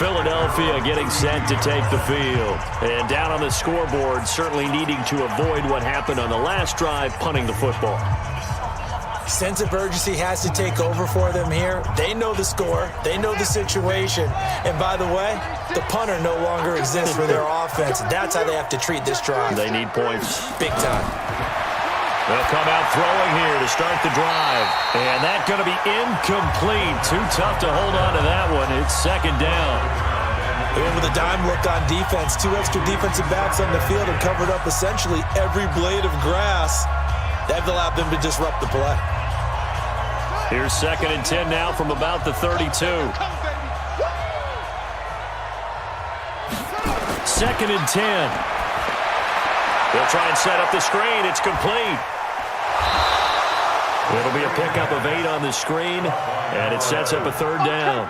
Philadelphia getting set to take the field. And down on the scoreboard, certainly needing to avoid what happened on the last drive, punting the football. Sense of urgency has to take over for them here. They know the score. They know the situation. And by the way, the punter no longer exists for their offense. That's how they have to treat this drive. They need points. Big time. They'll come out throwing here to start the drive. And that's going to be incomplete. Too tough to hold on to that one. It's second down. And with a dime look on defense, 2 extra defensive backs on the field and covered up essentially every blade of grass. That allowed them to disrupt the play. Here's 2nd and 10 now from about the 32. 2nd and 10. They'll try and set up the screen. It's complete. It'll be a pickup of 8 on the screen, and it sets up a 3rd down.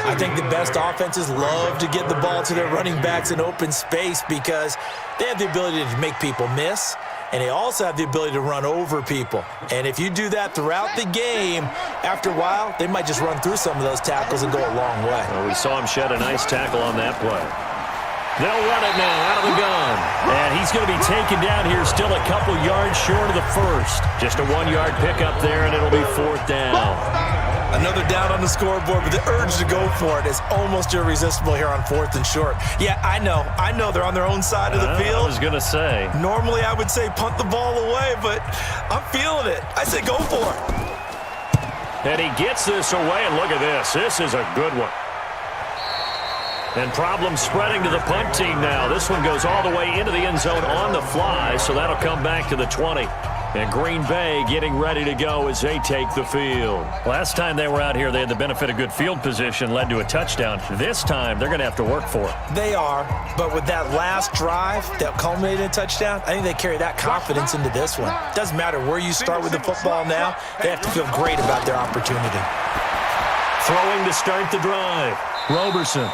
I think the best offenses love to get the ball to their running backs in open space because they have the ability to make people miss, and they also have the ability to run over people. And if you do that throughout the game, after a while, they might just run through some of those tackles and go a long way. Well, we saw him shed a nice tackle on that play. They'll run it now out of the gun. And he's going to be taken down here still a couple yards short of the first. Just a 1-yard pickup there, and it'll be 4th down. Another down on the scoreboard, but the urge to go for it is almost irresistible here on 4th and short. Yeah, I know they're on their own side of the field. I was going to say. Normally I would say punt the ball away, but I'm feeling it. I say go for it. And he gets this away, and look at this. This is a good one. And problems spreading to the punt team now. This one goes all the way into the end zone on the fly, so that'll come back to the 20. And Green Bay getting ready to go as they take the field. Last time they were out here, they had the benefit of good field position, led to a touchdown. This time, they're going to have to work for it. They are, but with that last drive that culminated in a touchdown, I think they carry that confidence into this one. Doesn't matter where you start with the football now, they have to feel great about their opportunity. Throwing to start the drive. Roberson.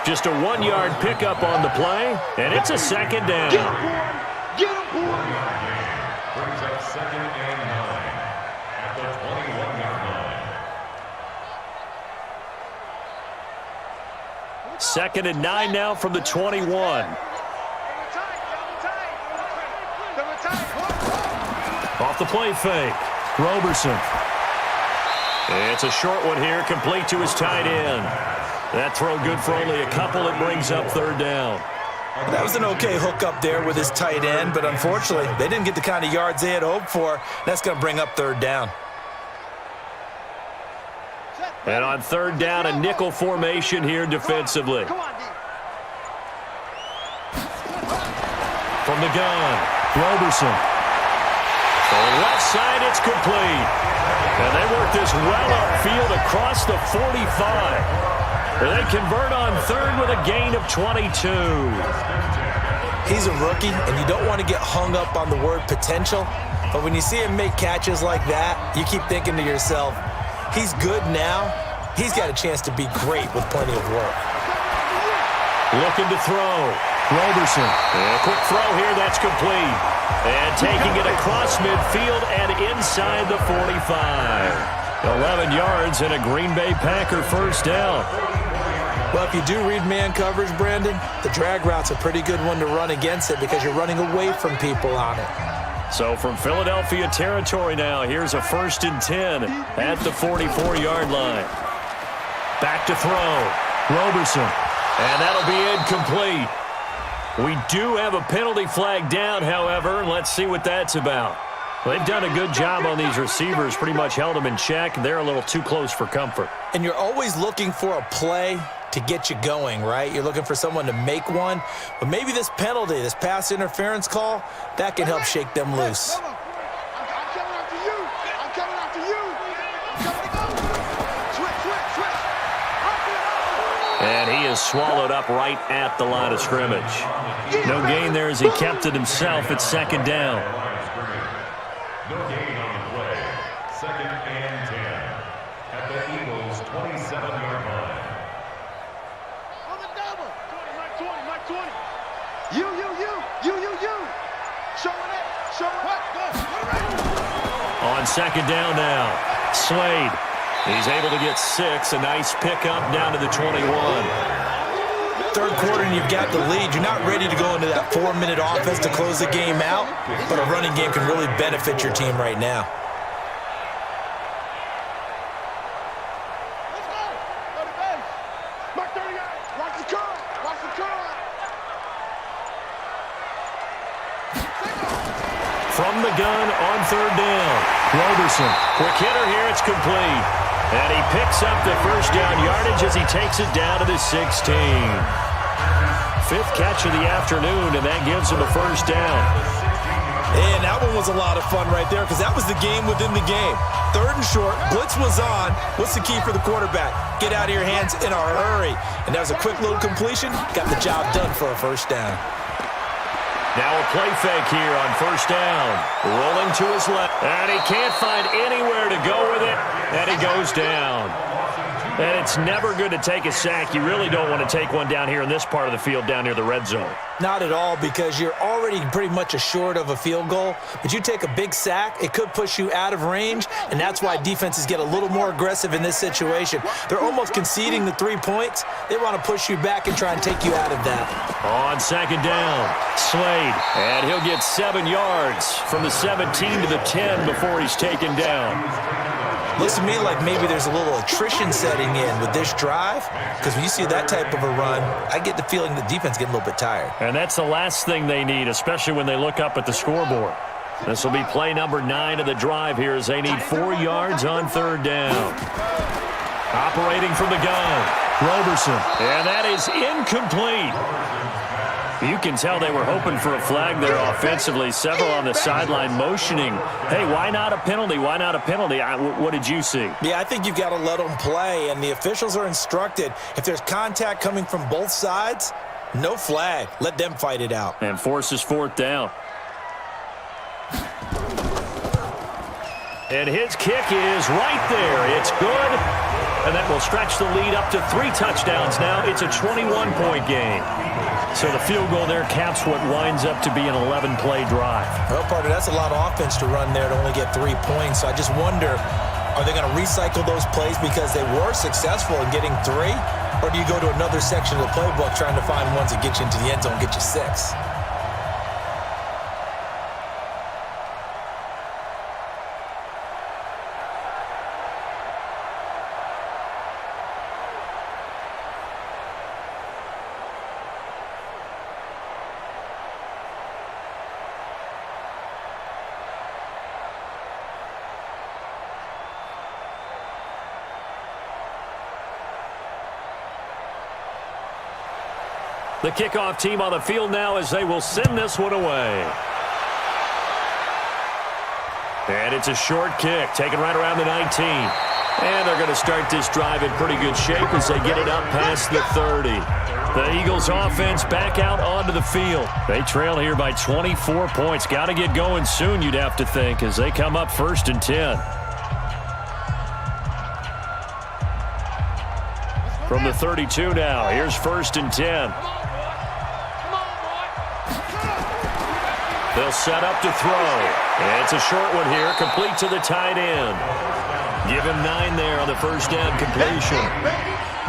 Just a 1-yard pickup on the play, and it's a second down. Get him, boy. Get him, boy. Brings up 2nd and 9 at the 21-yard line. 2nd and 9 now from the 21. Off the play fake. Roberson. It's a short one here, complete to his tight end. That throw good for only a couple. It brings up 3rd down. That was an okay hook up there with his tight end, but unfortunately, they didn't get the kind of yards they had hoped for. That's going to bring up 3rd down. And on 3rd down, a nickel formation here defensively. From the gun, Roberson. To the left side, it's complete. And they work this well upfield across the 45. They convert on 3rd with a gain of 22. He's a rookie, and you don't want to get hung up on the word potential. But when you see him make catches like that, you keep thinking to yourself, he's good now. He's got a chance to be great with plenty of work. Looking to throw. Roberson. A quick throw here, that's complete. And taking it across midfield and inside the 45. 11 yards and a Green Bay Packer 1st down. Well, if you do read man coverage, Brandon, the drag route's a pretty good one to run against it because you're running away from people on it. So from Philadelphia territory now, here's a 1st and 10 at the 44-yard line. Back to throw. Roberson. And that'll be incomplete. We do have a penalty flag down, however, and let's see what that's about. They've done a good job on these receivers, pretty much held them in check. They're a little too close for comfort. And you're always looking for a play to get you going, right? You're looking for someone to make one. But maybe this penalty, this pass interference call, that can help shake them loose. I'm coming after you. I'm coming after you. Switch. And he is swallowed up right at the line of scrimmage. No gain there as he kept it himself at 2nd down. No gain on the play. 2nd and 10 at the Eagles' 27-yard line. On the double. 20, Mike 20. You. Showing it. On 2nd down now, Slade. He's able to get 6. A nice pickup down to the 21. 3rd quarter and you've got the lead. You're not ready to go into that 4-minute offense to close the game out, but a running game can really benefit your team right now. Let's go. Go to base. Mark 30 guys. Watch the curl. From the gun on 3rd down, Roberson. Quick hitter here, it's complete. And he picks up the 1st down yardage as he takes it down to the 16. 5th catch of the afternoon, and that gives him a 1st down. And that one was a lot of fun right there because that was the game within the game. 3rd and short, blitz was on. What's the key for the quarterback? Get out of your hands in a hurry. And that was a quick little completion. Got the job done for a 1st down. Now a play fake here on 1st down. Rolling to his left. And he can't find anywhere to go with it. And he goes down. And it's never good to take a sack. You really don't want to take one down here in this part of the field down near the red zone. Not at all, because you're already pretty much assured of a field goal. But you take a big sack, it could push you out of range, and that's why defenses get a little more aggressive in this situation. They're almost conceding the 3 points. They want to push you back and try and take you out of that. On 2nd down, Slade, and he'll get 7 yards from the 17 to the 10 before he's taken down. Looks to me like maybe there's a little attrition setting in with this drive, because when you see that type of a run, I get the feeling the defense getting a little bit tired. And that's the last thing they need, especially when they look up at the scoreboard. This will be play number 9 of the drive here as they need 4 yards on 3rd down. Operating from the gun, Roberson, and that is incomplete. You can tell they were hoping for a flag there offensively. Several on the sideline motioning, hey, why not a penalty? Why not a penalty? What did you see? Yeah, I think you've got to let them play, and the officials are instructed. If there's contact coming from both sides, no flag. Let them fight it out. And forces fourth down. And his kick is right there. It's good. And that will stretch the lead up to 3 touchdowns now. It's a 21-point game. So the field goal there caps what winds up to be an 11-play drive. Well, partner, that's a lot of offense to run there to only get 3 points. So I just wonder, are they going to recycle those plays because they were successful in getting 3? Or do you go to another section of the playbook trying to find ones that get you into the end zone, get you 6? The kickoff team on the field now as they will send this one away. And it's a short kick, taken right around the 19. And they're going to start this drive in pretty good shape as they get it up past the 30. The Eagles offense back out onto the field. They trail here by 24 points. Got to get going soon, you'd have to think, as they come up 1st and 10. From the 32 now, here's 1st and 10. They'll set up to throw. And it's a short one here, complete to the tight end. Give him 9 there on the first down completion.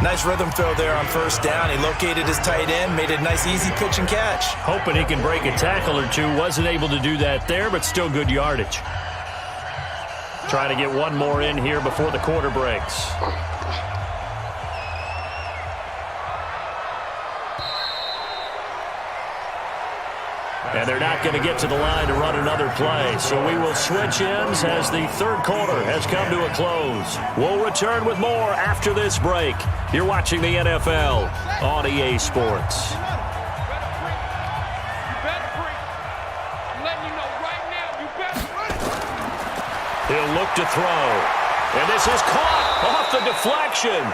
Nice rhythm throw there on 1st down. He located his tight end, made a nice easy pitch and catch. Hoping he can break a tackle or two. Wasn't able to do that there, but still good yardage. Trying to get one more in here before the quarter breaks. And they're not going to get to the line to run another play. So we will switch ends as the 3rd quarter has come to a close. We'll return with more after this break. You're watching the NFL on EA Sports. He'll look to throw. And this is caught off the deflection.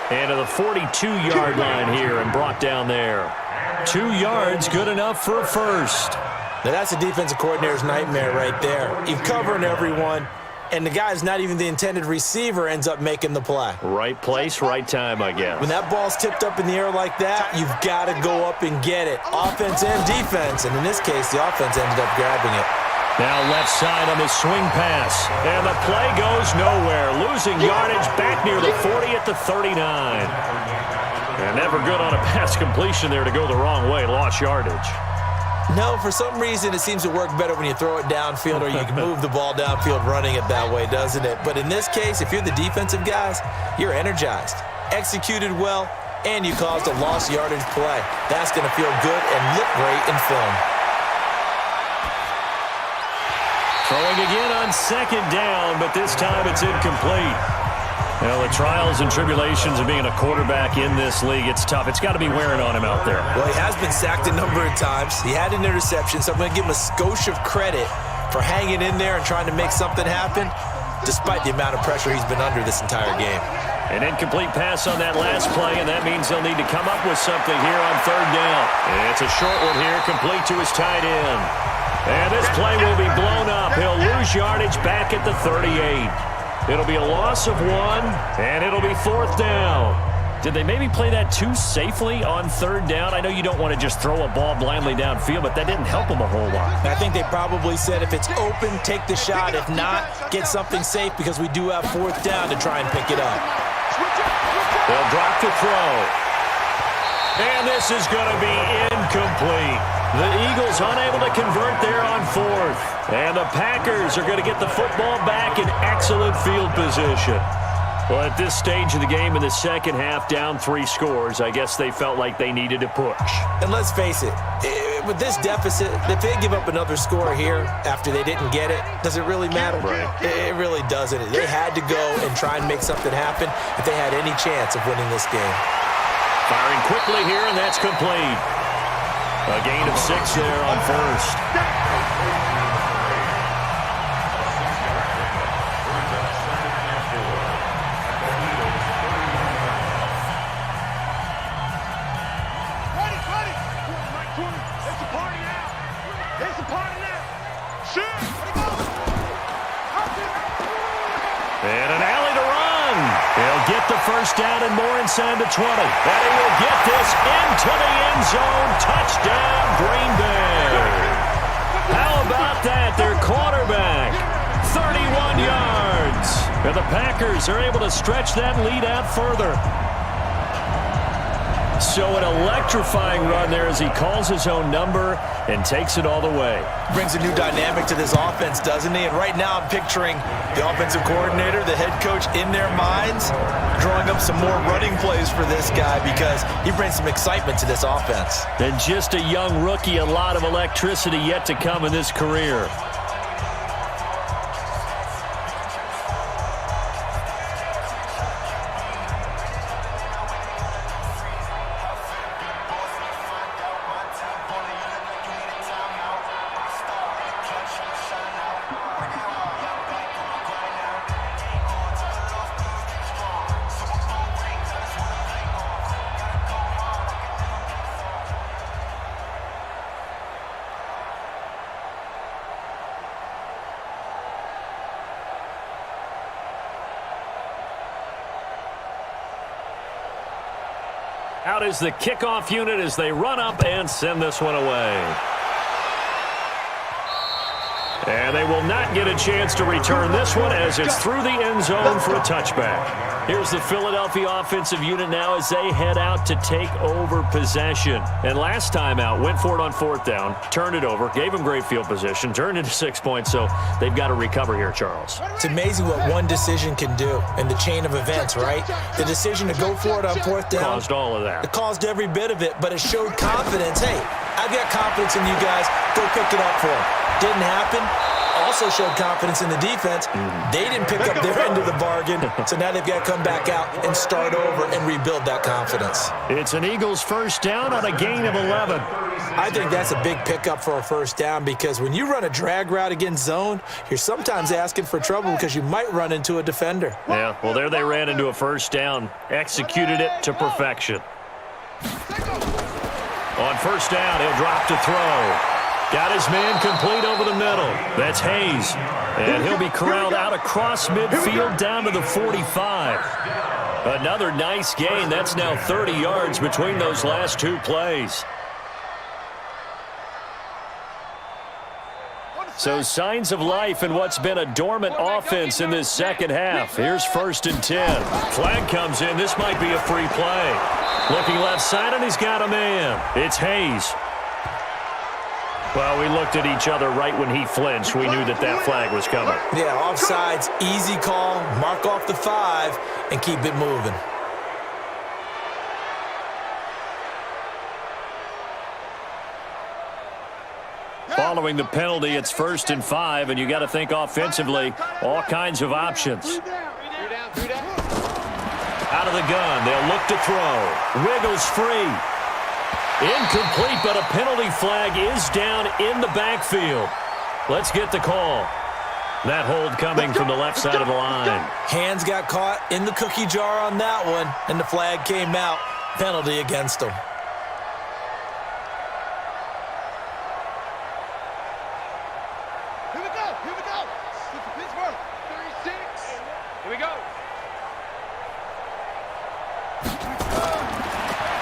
And to the 42-yard line here and brought down there. 2 yards, good enough for a first. Now that's a defensive coordinator's nightmare right there. You're covering everyone, and the guy's not even the intended receiver ends up making the play. Right place, right time, I guess. When that ball's tipped up in the air like that, you've got to go up and get it. Offense and defense, and in this case, the offense ended up grabbing it. Now left side on the swing pass, and the play goes nowhere. Losing yardage back near the 40 at the 39. And never good on a pass completion there to go the wrong way. Lost yardage. No, for some reason it seems to work better when you throw it downfield or you can move the ball downfield running it that way, doesn't it? But in this case, if you're the defensive guys, you're energized, executed well, and you caused a lost yardage play. That's going to feel good and look great in film. Throwing again on 2nd down, but this time it's incomplete. Well, the trials and tribulations of being a quarterback in this league, it's tough. It's got to be wearing on him out there. Well, he has been sacked a number of times. He had an interception, so I'm going to give him a skosh of credit for hanging in there and trying to make something happen, despite the amount of pressure he's been under this entire game. An incomplete pass on that last play, and that means they'll need to come up with something here on 3rd down. And it's a short one here, complete to his tight end. And this play will be blown up. He'll lose yardage back at the 38. It'll be a loss of 1, and it'll be 4th down. Did they maybe play that too safely on 3rd down? I know you don't want to just throw a ball blindly downfield, but that didn't help them a whole lot. I think they probably said if it's open, take the shot. If not, get something safe because we do have 4th down to try and pick it up. They'll drop to throw. And this is going to be incomplete. The Eagles unable to convert there on 4th. And the Packers are going to get the football back in excellent field position. Well, at this stage of the game in the second half, down 3 scores, I guess they felt like they needed to push. And let's face it, with this deficit, if they give up another score here after they didn't get it, does it really matter? Right. It really doesn't. They had to go and try and make something happen if they had any chance of winning this game. Firing quickly here, and that's complete. A gain of 6 there on first. And an alley to run. He'll get the first down and more inside the 20. And he will get this into the end zone. Touchdown, Green Bay. How about that? Their quarterback, 31 yards. And the Packers are able to stretch that lead out further. So an electrifying run there as he calls his own number and takes it all the way. Brings a new dynamic to this offense, doesn't he? And right now I'm picturing the offensive coordinator, the head coach in their minds, drawing up some more running plays for this guy because he brings some excitement to this offense. And just a young rookie, a lot of electricity yet to come in this career. Out is the kickoff unit as they run up and send this one away. And they will not get a chance to return this one as it's through the end zone for a touchback. Here's the Philadelphia offensive unit now as they head out to take over possession. And last time out, went for it on 4th down, turned it over, gave them great field position, turned into 6 points, so they've got to recover here, Charles. It's amazing what one decision can do in the chain of events, right? The decision to go for it on 4th down. Caused all of that. It caused every bit of it, but it showed confidence. Hey, I've got confidence in you guys. Go pick it up for them. Didn't happen. Also showed confidence in the defense. They didn't pick up their end of the bargain, so now they've got to come back out and start over and rebuild that confidence. It's an Eagles first down on a gain of 11. I think that's a big pickup for a first down because when you run a drag route against zone, you're sometimes asking for trouble because you might run into a defender. Yeah, well, there they ran into a first down, executed it to perfection. On first down, he'll drop to throw. Got his man complete over the middle. That's Hayes. And he'll be corralled out across midfield down to the 45. Another nice gain. That's now 30 yards between those last two plays. So signs of life in what's been a dormant offense in this second half. Here's 1st and 10. Flag comes in. This might be a free play. Looking left side, and he's got a man. It's Hayes. Well, we looked at each other right when he flinched. We knew that that flag was coming. Yeah, offsides, easy call, mark off the 5, and keep it moving. Following the penalty, it's 1st and 5, and you got to think offensively, all kinds of options. Out of the gun, they'll look to throw. Wiggles free. Incomplete, but a penalty flag is down in the backfield. Let's get the call. That hold coming from the left side of the line. Hands got caught in the cookie jar on that one, and the flag came out. Penalty against him. Here we go. Here we go. This is Pittsburgh. 36. Here we go.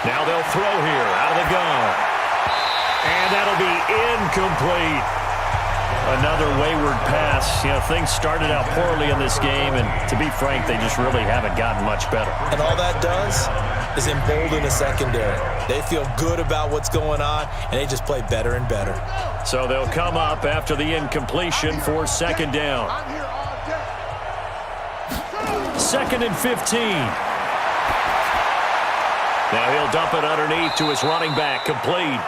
Now they'll throw here out of the gun. And that'll be incomplete. Another wayward pass. You know, things started out poorly in this game, and to be frank, they just really haven't gotten much better. And all that does is embolden the secondary. They feel good about what's going on, and they just play better and better. So they'll come up after the incompletion for 2nd down. 2nd and 15. Now he'll dump it underneath to his running back, complete.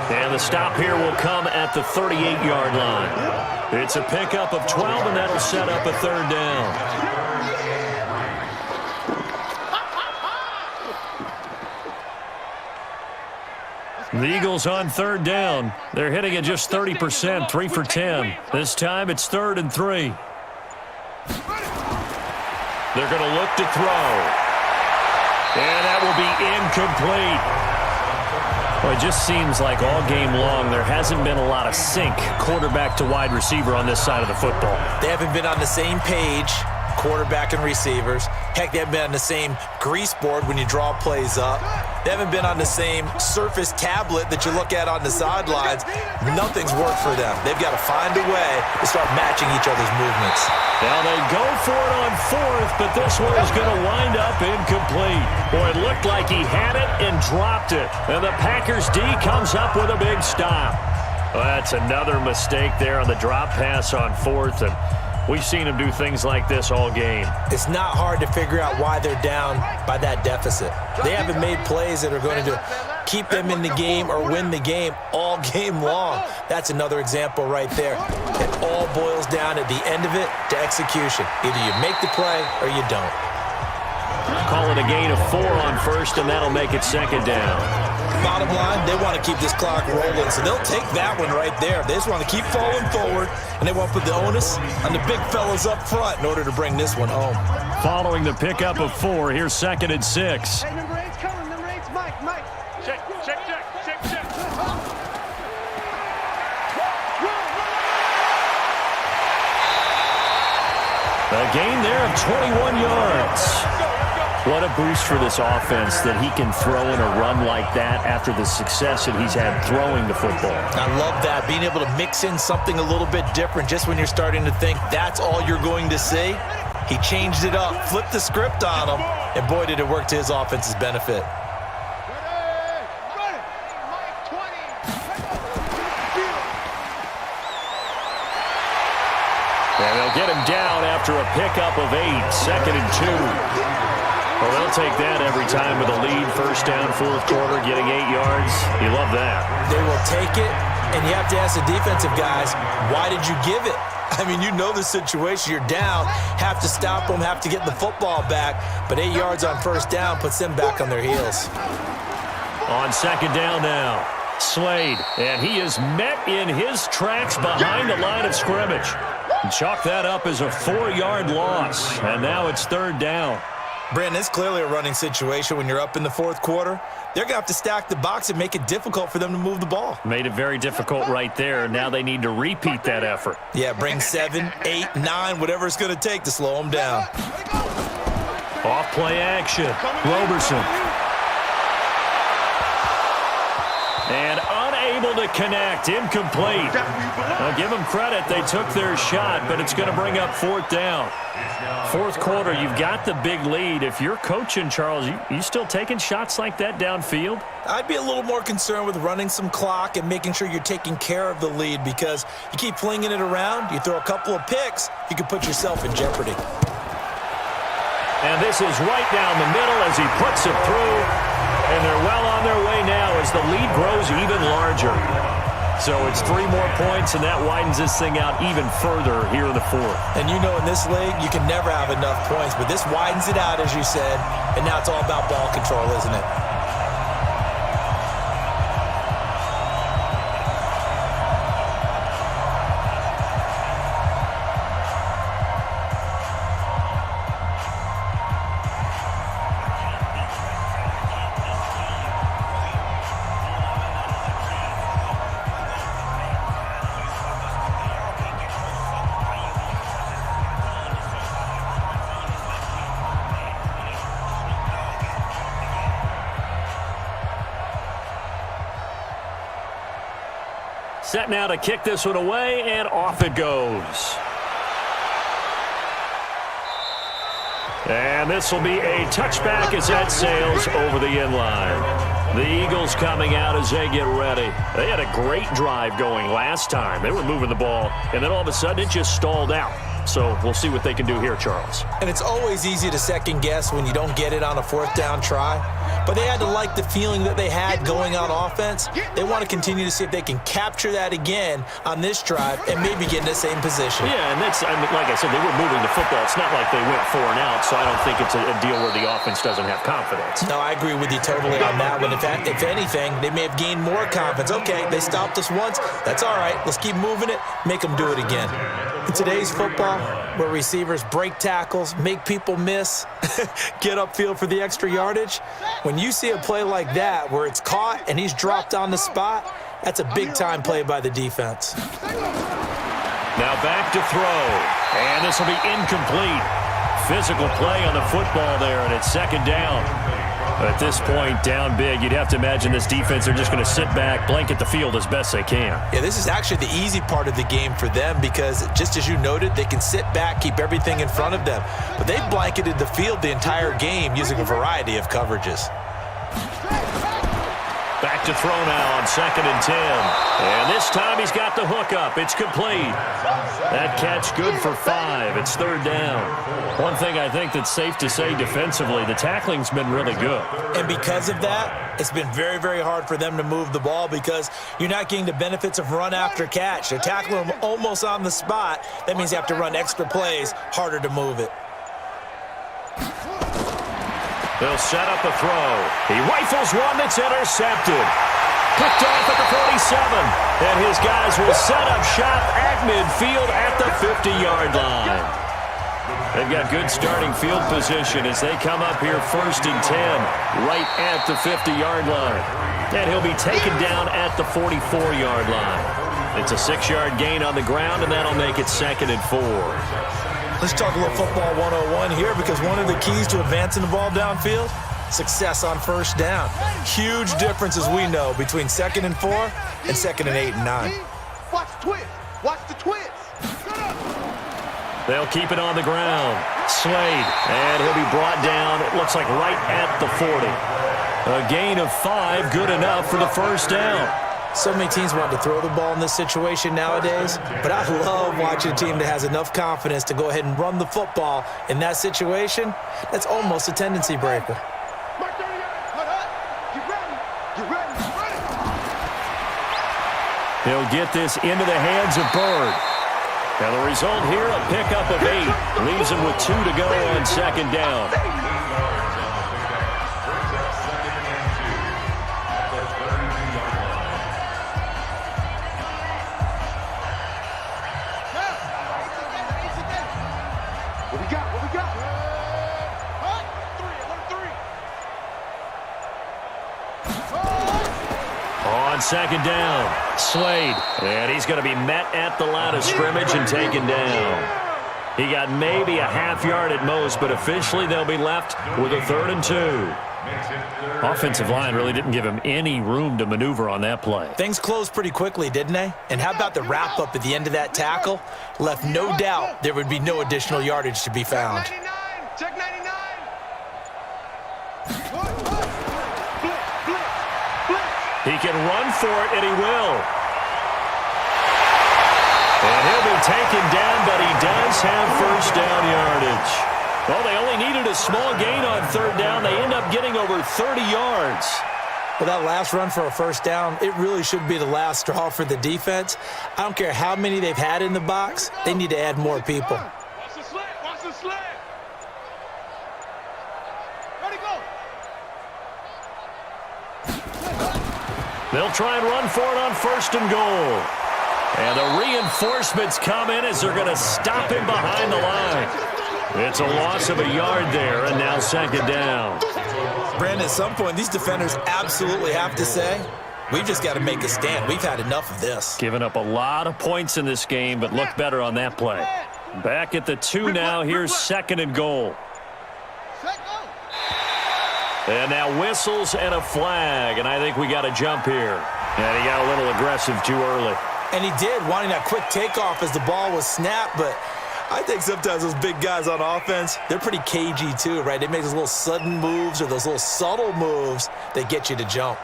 And the stop here will come at the 38-yard line. It's a pickup of 12, and that'll set up a 3rd down. The Eagles on third down. They're hitting at just 30%, 3 for 10. This time it's 3rd and 3. They're going to look to throw. And that will be incomplete. Well, it just seems like all game long there hasn't been a lot of sync quarterback to wide receiver on this side of the football. They haven't been on the same page, quarterback and receivers. Heck, they haven't been on the same grease board when you draw plays up. They haven't been on the same Surface tablet that you look at on the sidelines. Nothing's worked for them. They've got to find a way to start matching each other's movements. Now they go for it on 4th, but this one is going to wind up incomplete. Boy, it looked like he had it and dropped it. And the Packers D comes up with a big stop. Well, that's another mistake there on the drop pass on 4th, and we've seen him do things like this all game. It's not hard to figure out why they're down by that deficit. They haven't made plays that are going to keep them in the game or win the game all game long. That's another example right there. It all boils down at the end of it to execution. Either you make the play or you don't. Call it a gain of 4 on 1st, and that'll make it 2nd down. Bottom line, they want to keep this clock rolling, so they'll take that one right there. They just want to keep falling forward, and they want to put the onus on the big fellas up front in order to bring this one home. Following the pickup of 4, here's 2nd and 6. Hey, number 8's coming. Number 8's Mike. Check. A gain there of 21 yards. What a boost for this offense that he can throw in a run like that after the success that he's had throwing the football. I love that, being able to mix in something a little bit different just when you're starting to think that's all you're going to see. He changed it up, flipped the script on him, and boy, did it work to his offense's benefit. And they'll get him down after a pickup of 8, 2nd and 2. Well, they'll take that every time with a lead. 1st down, 4th quarter, getting 8 yards. You love that. They will take it, and you have to ask the defensive guys, why did you give it? I mean, you know the situation. You're down, have to stop them, have to get the football back, but 8 yards on 1st down puts them back on their heels. On 2nd down now, Slade, and he is met in his tracks behind the line of scrimmage. Chalk that up as a 4-yard loss, and now it's 3rd down. Brandon, it's clearly a running situation when you're up in the 4th quarter. They're going to have to stack the box and make it difficult for them to move the ball. Made it very difficult right there. Now they need to repeat that effort. Yeah, bring 7, 8, 9, whatever it's going to take to slow them down. Off play action. Roberson. And unable to connect. Incomplete. I'll give them credit. They took their shot, but it's going to bring up 4th down. 4th quarter, you've got the big lead. If you're coaching, Charles, you still taking shots like that downfield? I'd be a little more concerned with running some clock and making sure you're taking care of the lead, because you keep flinging it around, you throw a couple of picks, you can put yourself in jeopardy. And this is right down the middle as he puts it through. And they're well on their way now as the lead grows even larger. So it's 3 more points, and that widens this thing out even further here in the 4th. And you know in this league, you can never have enough points, but this widens it out, as you said, and now it's all about ball control, isn't it? Set now to kick this one away, and off it goes. And this will be a touchback as that sails over the inline. The Eagles coming out as they get ready. They had a great drive going last time. They were moving the ball, and then all of a sudden it just stalled out. So we'll see what they can do here, Charles. And it's always easy to second guess when you don't get it on a 4th down try. but they had to like the feeling that they had going on offense. They want to continue to see if they can capture that again on this drive and maybe get in the same position. Yeah, and that's, I mean, like I said, they were moving the football. It's not like they went 4 and out, so I don't think it's a deal where the offense doesn't have confidence. No, I agree with you totally on that one. If anything, they may have gained more confidence. Okay, they stopped us once. That's all right. Let's keep moving it. Make them do it again. In today's football, where receivers break tackles, make people miss, get upfield for the extra yardage, when you see a play like that where it's caught and he's dropped on the spot, that's a big-time play by the defense. Now back to throw, and this will be incomplete. Physical play on the football there, and it's second down. At this point, down big, you'd have to imagine this defense, they're just going to sit back, blanket the field as best they can. Yeah, this is actually the easy part of the game for them because, just as you noted, they can sit back, keep everything in front of them. But they blanketed the field the entire game using a variety of coverages. Back to throw now on 2nd and 10. And this time he's got the hook up. It's complete. That catch good for 5. It's 3rd down. One thing I think that's safe to say defensively, the tackling's been really good. And because of that, it's been very, very hard for them to move the ball because you're not getting the benefits of run after catch. They're tackling them almost on the spot. That means you have to run extra plays, harder to move it. They'll set up a throw. He rifles one that's intercepted. Picked off at the 47. And his guys will set up shop at midfield at the 50-yard line. They've got good starting field position as they come up here 1st and 10, right at the 50-yard line. And he'll be taken down at the 44-yard line. It's a 6-yard gain on the ground, and that'll make it 2nd and 4. Let's talk a little football 101 here because one of the keys to advancing the ball downfield, success on 1st down. Huge difference, as we know, between 2nd and 4 and 2nd and 8 and 9. Watch the twist. Watch the twist. They'll keep it on the ground. Slade, and he'll be brought down, it looks like right at the 40. A gain of 5, good enough for the 1st down. So many teams want to throw the ball in this situation nowadays, but I love watching a team that has enough confidence to go ahead and run the football in that situation. That's almost a tendency breaker. He'll get this into the hands of Bird. Now the result here, a pickup of 8. Leaves him with 2 to go on 2nd down. On 2nd down, Slade, and he's going to be met at the line of scrimmage and taken down. He got maybe a half-yard at most, but officially they'll be left with a 3rd and 2. Offensive line really didn't give him any room to maneuver on that play. Things closed pretty quickly, didn't they? And how about the wrap-up at the end of that tackle? Left no doubt there would be no additional yardage to be found. Check 99. He can run for it, and he will. And he'll be taken down, but he does have 1st down yardage. Well, they only needed a small gain on 3rd down. They end up getting over 30 yards. Well, that last run for a 1st down, it really should be the last straw for the defense. I don't care how many they've had in the box. They need to add more people. Watch the slant. Watch the slant. Ready, go. They'll try and run for it on 1st and goal. And the reinforcements come in as they're going to stop him behind the line. It's a loss of a yard there, and now 2nd down. Brandon, at some point, these defenders absolutely have to say, we've just got to make a stand. We've had enough of this. Giving up a lot of points in this game, but look better on that play. Back at the 2 now. Here's 2nd and goal. And now whistles and a flag, and I think we got a jump here. And he got a little aggressive too early. And he did, wanting that quick takeoff as the ball was snapped, but I think sometimes those big guys on offense, they're pretty cagey too, right? They make those little sudden moves or those little subtle moves that get you to jump.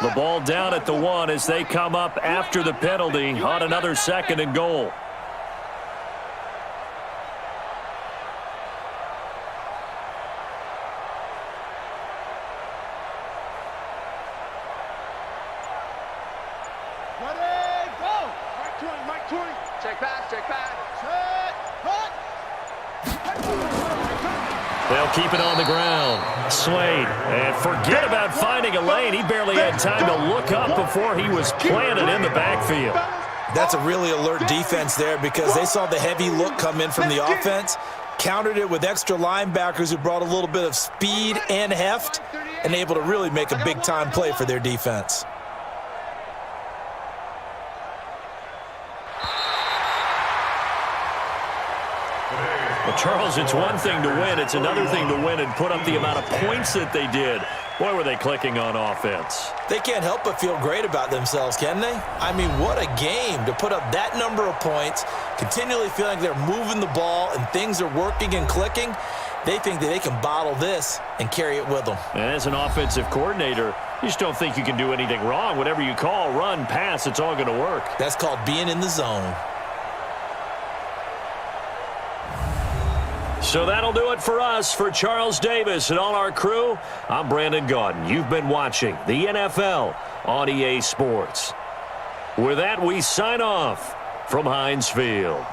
The ball down at the 1 as they come up after the penalty on another 2nd and goal. check pass. They'll keep it on the ground. Slade, and forget about finding a lane. He barely had time to look up before he was planted in the backfield. That's a really alert defense there because they saw the heavy look come in from the offense, countered it with extra linebackers who brought a little bit of speed and heft, and able to really make a big-time play for their defense. Well, Charles, it's one thing to win. It's another thing to win and put up the amount of points that they did. Boy, were they clicking on offense. They can't help but feel great about themselves, can they? I mean, what a game to put up that number of points, continually feeling they're moving the ball and things are working and clicking. They think that they can bottle this and carry it with them. And as an offensive coordinator, you just don't think you can do anything wrong. Whatever you call, run, pass, it's all going to work. That's called being in the zone. So that'll do it for us. For Charles Davis and all our crew, I'm Brandon Gaudin. You've been watching the NFL on EA Sports. With that, we sign off from Heinz Field.